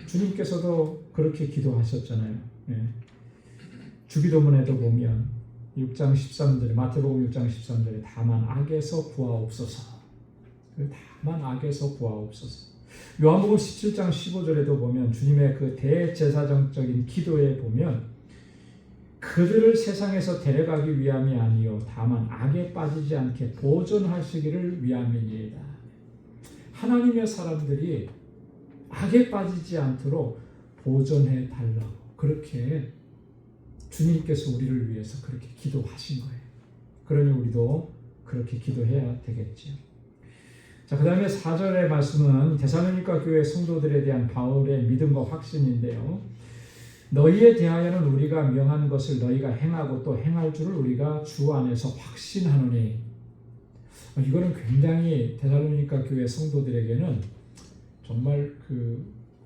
주님께서도 그렇게 기도하셨잖아요. 주기도문에도 보면 6장 13절에 마태복음 6장 13절에 다만 악에서 구하옵소서. 다만 악에서 구하옵소서. 요한복음 17장 15절에도 보면 주님의 그 대제사장적인 기도에 보면 그들을 세상에서 데려가기 위함이 아니요 다만 악에 빠지지 않게 보존하시기를 위함이니이다. 하나님의 사람들이 악에 빠지지 않도록 보존해 달라고 그렇게 주님께서 우리를 위해서 그렇게 기도하신 거예요. 그러니 우리도 그렇게 기도해야 되겠죠. 자, 그 다음에 4절의 말씀은 데살로니가 교회 성도들에 대한 바울의 믿음과 확신인데요. 너희에 대하여는 우리가 명한 것을 너희가 행하고 또 행할 줄을 우리가 주 안에서 확신하노니. 이거는 굉장히 데살로니가 교회 성도들에게는 정말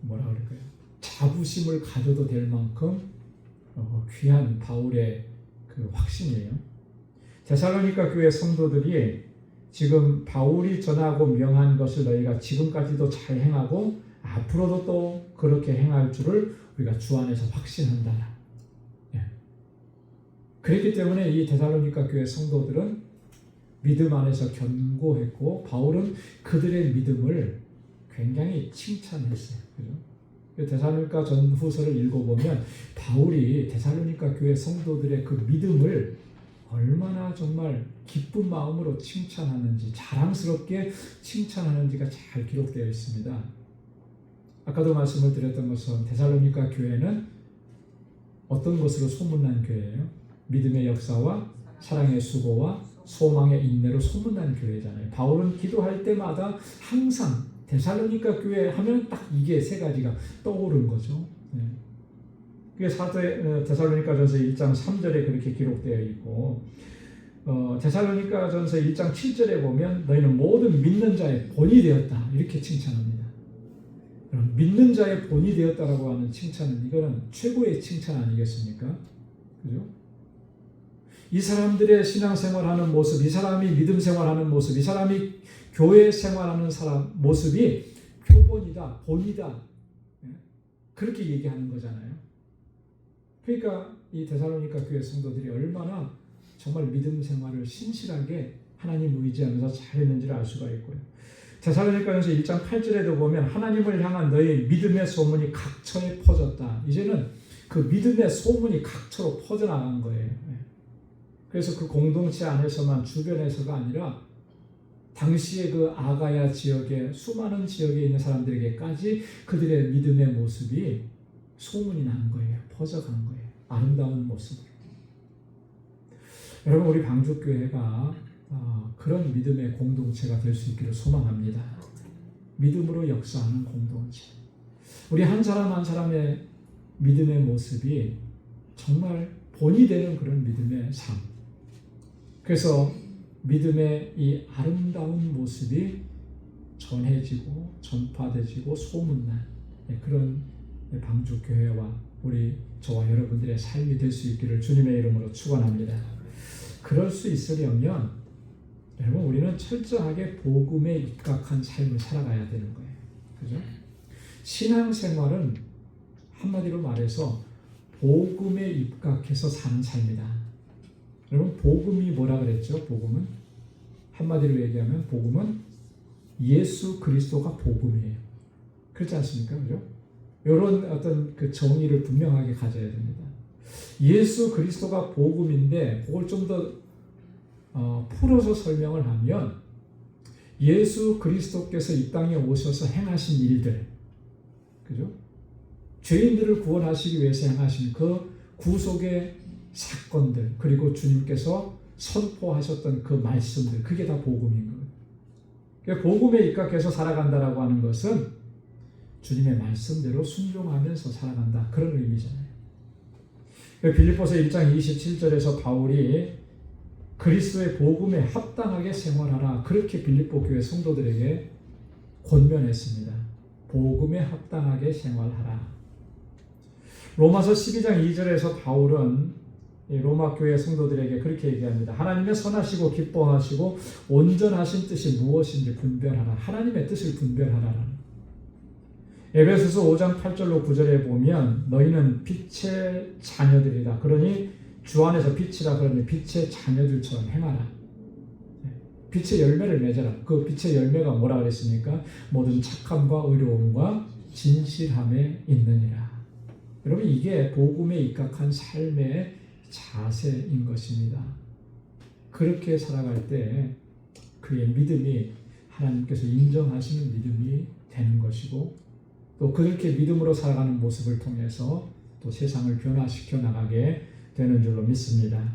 뭐라 그럴까요? 자부심을 가져도 될 만큼 귀한 바울의 그 확신이에요. 데살로니가 교회 성도들이 지금 바울이 전하고 명한 것을 너희가 지금까지도 잘 행하고 앞으로도 또 그렇게 행할 줄을 우리가 주 안에서 확신한다. 그렇기 때문에 이 데살로니가 교회 성도들은 믿음 안에서 견고했고 바울은 그들의 믿음을 굉장히 칭찬했어요. 그죠? 데살로니가 전후서를 읽어보면 바울이 데살로니가 교회 성도들의 그 믿음을 얼마나 정말 기쁜 마음으로 칭찬하는지, 자랑스럽게 칭찬하는지가 잘 기록되어 있습니다. 아까도 말씀을 드렸던 것처럼 데살로니가 교회는 어떤 것으로 소문난 교회예요? 믿음의 역사와 사랑의 수고와 소망의 인내로 소문난 교회잖아요. 바울은 기도할 때마다 항상 데살로니가 교회 하면 딱 이게 세 가지가 떠오른 거죠. 그게 데살로니가전서 1장 3절에 그렇게 기록되어 있고, 데살로니가전서 1장 7절에 보면 너희는 모든 믿는 자의 본이 되었다 이렇게 칭찬합니다. 믿는 자의 본이 되었다라고 하는 칭찬은 이거는 최고의 칭찬 아니겠습니까? 그죠? 이 사람들의 신앙생활하는 모습, 이 사람이 믿음 생활하는 모습, 이 사람이 교회 생활하는 사람 모습이 표본이다, 본이다, 그렇게 얘기하는 거잖아요. 그러니까 이 데살로니가 교회 성도들이 얼마나 정말 믿음 생활을 신실하게 하나님 의지하면서 잘했는지를 알 수가 있고요. 데살로니가전서 1장 8절에도 보면 하나님을 향한 너희 믿음의 소문이 각처에 퍼졌다. 이제는 그 믿음의 소문이 각처로 퍼져나간 거예요. 그래서 그 공동체 안에서만, 주변에서가 아니라 당시의 그 아가야 지역의 수많은 지역에 있는 사람들에게까지 그들의 믿음의 모습이 소문이 난 거예요. 퍼져간 거예요. 아름다운 모습으로. 여러분, 우리 방주교회가 그런 믿음의 공동체가 될 수 있기를 소망합니다. 믿음으로 역사하는 공동체. 우리 한 사람 한 사람의 믿음의 모습이 정말 본이 되는 그런 믿음의 삶. 그래서 믿음의 이 아름다운 모습이 전해지고 전파되지고 소문난 그런 방주교회와 우리 저와 여러분들의 삶이 될 수 있기를 주님의 이름으로 축원합니다. 그럴 수 있으려면 여러분, 우리는 철저하게 복음에 입각한 삶을 살아가야 되는 거예요. 그죠? 신앙생활은 한마디로 말해서 복음에 입각해서 사는 삶이다. 여러분, 복음이 뭐라 그랬죠? 복음은 한마디로 얘기하면 복음은 예수 그리스도가 복음이에요. 그렇지 않습니까? 그죠? 이런 어떤 그 정의를 분명하게 가져야 됩니다. 예수 그리스도가 복음인데 그걸 좀 더 풀어서 설명을 하면 예수 그리스도께서 이 땅에 오셔서 행하신 일들, 그죠? 죄인들을 구원하시기 위해서 행하신 그 구속의 사건들, 그리고 주님께서 선포하셨던 그 말씀들, 그게 다 복음인 거예요. 그러니까 복음에 입각해서 살아간다라고 하는 것은 주님의 말씀대로 순종하면서 살아간다, 그런 의미잖아요. 빌립보서 1장 27절에서 바울이 그리스도의 복음에 합당하게 생활하라, 그렇게 빌립보 교회 성도들에게 권면했습니다. 복음에 합당하게 생활하라. 로마서 12장 2절에서 바울은 로마 교회 성도들에게 그렇게 얘기합니다. 하나님의 선하시고 기뻐하시고 온전하신 뜻이 무엇인지 분별하라. 하나님의 뜻을 분별하라. 에베소서 5장 8절로 9절에 보면 너희는 빛의 자녀들이다. 그러니 주 안에서 빛이라, 그러니 빛의 자녀들처럼 행하라. 빛의 열매를 맺어라. 그 빛의 열매가 뭐라 그랬습니까? 모든 착함과 의로움과 진실함에 있느니라. 여러분, 이게 복음에 입각한 삶의 자세인 것입니다. 그렇게 살아갈 때 그의 믿음이 하나님께서 인정하시는 믿음이 되는 것이고, 또 그렇게 믿음으로 살아가는 모습을 통해서 또 세상을 변화시켜 나가게 되는 줄로 믿습니다.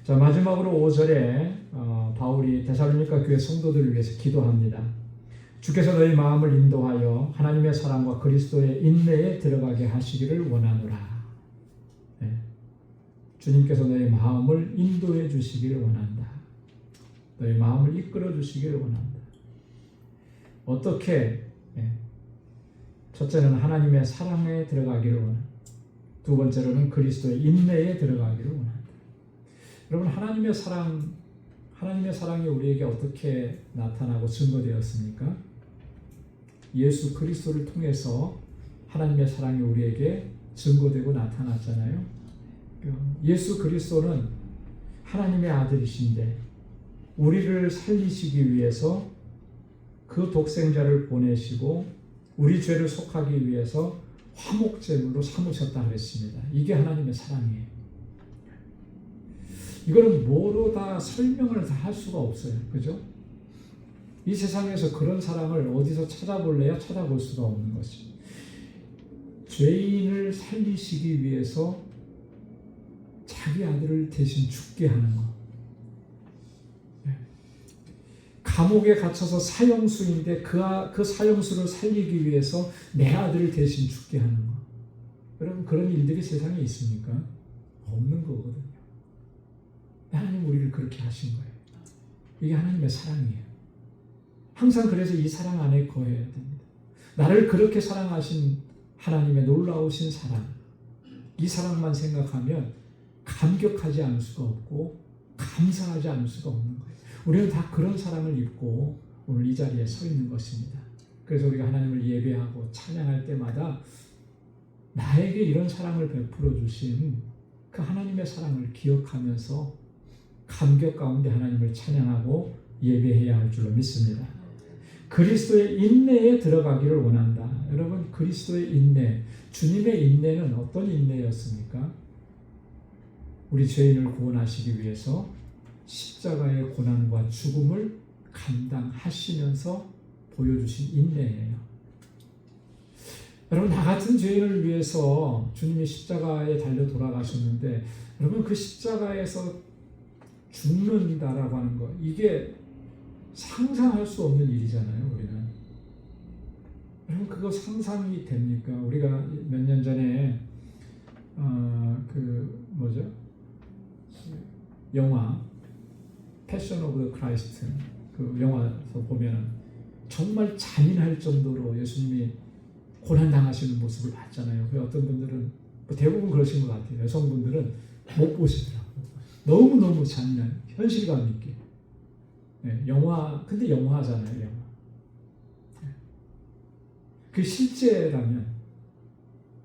자, 마지막으로 5절에 바울이 데살로니가 교회 성도들을 위해서 기도합니다. 주께서 너희 마음을 인도하여 하나님의 사랑과 그리스도의 인내에 들어가게 하시기를 원하노라. 네. 주님께서 너희 마음을 인도해 주시기를 원한다. 너희 마음을 이끌어 주시기를 원한다. 어떻게? 네. 첫째는 하나님의 사랑에 들어가기를 원한다. 두 번째로는 그리스도의 인내에 들어가기를 원한다. 여러분, 하나님의 사랑이 우리에게 어떻게 나타나고 증거되었습니까? 예수 그리스도를 통해서 하나님의 사랑이 우리에게 증거되고 나타났잖아요. 예수 그리스도는 하나님의 아들이신데 우리를 살리시기 위해서 그 독생자를 보내시고 우리 죄를 속하기 위해서 화목제물로 삼으셨다 그랬습니다. 이게 하나님의 사랑이에요. 이거는 뭐로 다 설명을 다 할 수가 없어요. 그죠? 이 세상에서 그런 사랑을 어디서 찾아볼래야 찾아볼 수가 없는 것이. 죄인을 살리시기 위해서 자기 아들을 대신 죽게 하는 것. 감옥에 갇혀서 사형수인데 그 사형수를 살리기 위해서 내 아들을 대신 죽게 하는 것. 여러분, 그런 일들이 세상에 있습니까? 없는 거거든요. 하나님 우리를 그렇게 하신 거예요. 이게 하나님의 사랑이에요. 항상 그래서 이 사랑 안에 거해야 됩니다. 나를 그렇게 사랑하신 하나님의 놀라우신 사랑, 이 사랑만 생각하면 감격하지 않을 수가 없고 감사하지 않을 수가 없는 거예요. 우리는 다 그런 사랑을 입고 오늘 이 자리에 서 있는 것입니다. 그래서 우리가 하나님을 예배하고 찬양할 때마다 나에게 이런 사랑을 베풀어 주신 그 하나님의 사랑을 기억하면서 감격 가운데 하나님을 찬양하고 예배해야 할 줄로 믿습니다. 그리스도의 인내에 들어가기를 원한다. 여러분, 그리스도의 인내, 주님의 인내는 어떤 인내였습니까? 우리 죄인을 구원하시기 위해서 십자가의 고난과 죽음을 감당하시면서 보여주신 인내예요. 여러분, 나 같은 죄인을 위해서 주님이 십자가에 달려 돌아가셨는데, 여러분, 그 십자가에서 죽는다라고 하는 거, 이게 상상할 수 없는 일이잖아요, 우리는. 여러분, 그거 상상이 됩니까? 우리가 몇 년 전에 영화 패션 오브 크라이스트, 그 영화에서 보면 정말 잔인할 정도로 예수님이 고난 당하시는 모습을 봤잖아요. 그 어떤 분들은 대부분 그러신 것 같아요. 여성분들은 못 보시더라고요. 너무너무 잔인한 현실감 있게. 네, 영화, 근데 영화잖아요, 영화. 네. 그 실제라면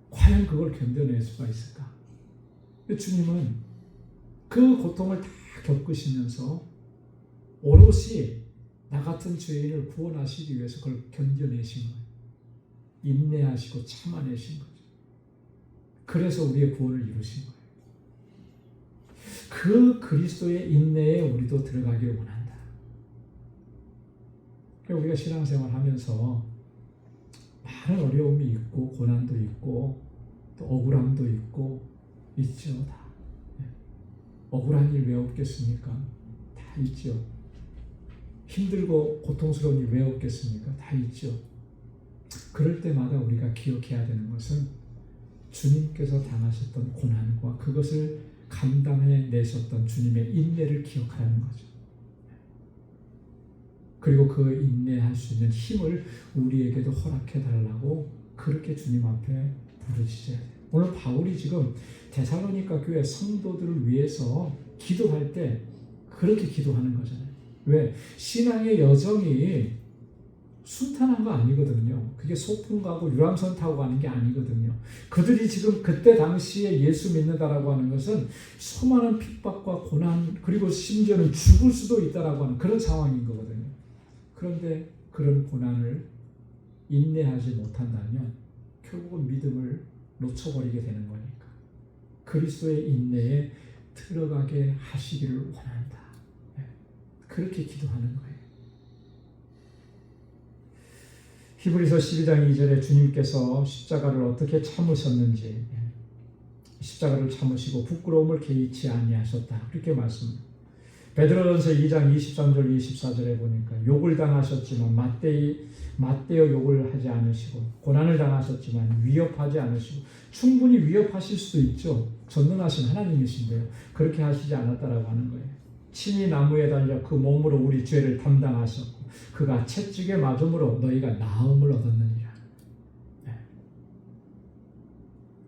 과연 그걸 견뎌낼 수가 있을까? 주님은 그 고통을 다 겪으시면서 오롯이 나 같은 죄인을 구원하시기 위해서 그걸 견뎌내신 거예요. 인내하시고 참아내신 거죠. 그래서 우리의 구원을 이루신 거예요. 그 그리스도의 인내에 우리도 들어가기를 원한다. 우리가 신앙생활 하면서 많은 어려움이 있고 고난도 있고 또 억울함도 있고 있죠. 다. 억울한 일 왜 없겠습니까? 다 있죠. 힘들고 고통스러운 일 왜 없겠습니까? 다 있죠. 그럴 때마다 우리가 기억해야 되는 것은 주님께서 당하셨던 고난과 그것을 감당해 내셨던 주님의 인내를 기억하라는 거죠. 그리고 그 인내할 수 있는 힘을 우리에게도 허락해 달라고 그렇게 주님 앞에 부르짖어야 돼요. 오늘 바울이 지금 데살로니가 교회 성도들을 위해서 기도할 때 그렇게 기도하는 거잖아요. 왜? 신앙의 여정이 순탄한 거 아니거든요. 그게 소풍 가고 유람선 타고 가는 게 아니거든요. 그들이 지금 그때 당시에 예수 믿는다라고 하는 것은 수많은 핍박과 고난, 그리고 심지어는 죽을 수도 있다라고 하는 그런 상황인 거거든요. 그런데 그런 고난을 인내하지 못한다면 결국은 믿음을 놓쳐버리게 되는 거니까 그리스도의 인내에 들어가게 하시기를 원한다. 그렇게 기도하는 거예요. 히브리서 12장 2절에 주님께서 십자가를 어떻게 참으셨는지, 십자가를 참으시고 부끄러움을 개의치 아니하셨다. 그렇게 말씀합니다. 베드로전서 2장 23절 24절에 보니까 욕을 당하셨지만 맞대어 욕을 하지 않으시고 고난을 당하셨지만 위협하지 않으시고, 충분히 위협하실 수도 있죠. 전능하신 하나님이신데요. 그렇게 하시지 않았다라고 하는 거예요. 친히 나무에 달려 그 몸으로 우리 죄를 담당하셨고 그가 채찍에 맞음으로 너희가 나음을 얻었느니라.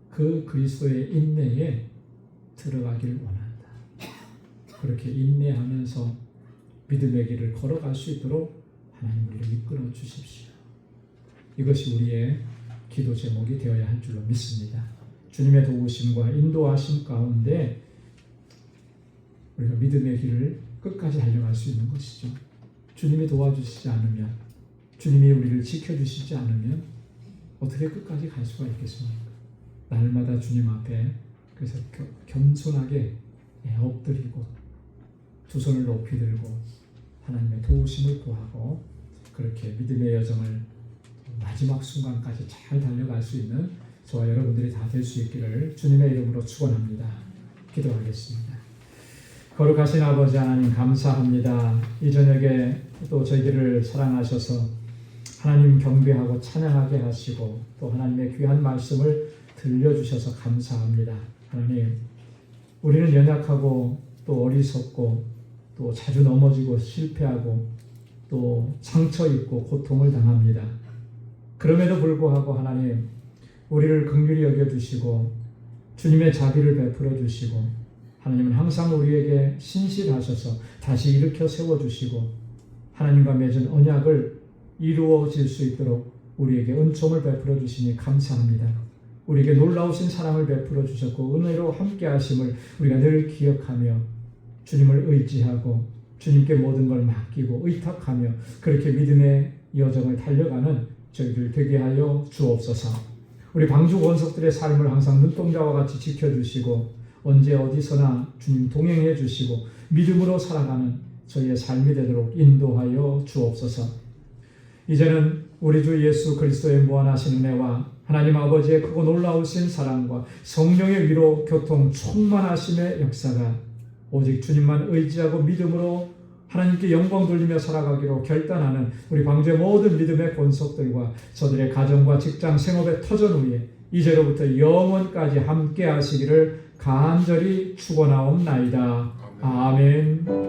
그 그리스도의 인내에 들어가기를 원한다. 그렇게 인내하면서 믿음의 길을 걸어갈 수 있도록 하나님 우리를 이끌어 주십시오. 이것이 우리의 기도 제목이 되어야 할 줄로 믿습니다. 주님의 도우심과 인도하심 가운데 우리가 믿음의 길을 끝까지 달려갈 수 있는 것이죠. 주님이 도와주시지 않으면 주님이 우리를 지켜주시지 않으면 어떻게 끝까지 갈 수가 있겠습니까? 날마다 주님 앞에 그래서 겸손하게 엎드리고 두 손을 높이 들고 하나님의 도우심을 구하고 그렇게 믿음의 여정을 마지막 순간까지 잘 달려갈 수 있는 저와 여러분들이 다 될 수 있기를 주님의 이름으로 축원합니다. 기도하겠습니다. 거룩하신 아버지 하나님 감사합니다. 이 저녁에 또 저희들을 사랑하셔서 하나님 경배하고 찬양하게 하시고 또 하나님의 귀한 말씀을 들려주셔서 감사합니다. 하나님, 우리는 연약하고 또 어리석고 또 자주 넘어지고 실패하고 또 상처 입고 고통을 당합니다. 그럼에도 불구하고 하나님, 우리를 긍휼히 여겨주시고 주님의 자비를 베풀어 주시고 하나님은 항상 우리에게 신실하셔서 다시 일으켜 세워주시고 하나님과 맺은 언약을 이루어질 수 있도록 우리에게 은총을 베풀어 주시니 감사합니다. 우리에게 놀라우신 사랑을 베풀어 주셨고 은혜로 함께 하심을 우리가 늘 기억하며 주님을 의지하고 주님께 모든 걸 맡기고 의탁하며 그렇게 믿음의 여정을 달려가는 저희들 되게 하여 주옵소서. 우리 방주 원석들의 삶을 항상 눈동자와 같이 지켜주시고 언제 어디서나 주님 동행해 주시고 믿음으로 살아가는 저희의 삶이 되도록 인도하여 주옵소서. 이제는 우리 주 예수 그리스도의 무한하신 은혜와 하나님 아버지의 크고 놀라우신 사랑과 성령의 위로 교통 충만하심의 역사가 오직 주님만 의지하고 믿음으로 하나님께 영광 돌리며 살아가기로 결단하는 우리 방주의 모든 믿음의 권속들과 저들의 가정과 직장 생업의 터전 위에 이제로부터 영원까지 함께 하시기를 간절히 축원하옵나이다. 아멘.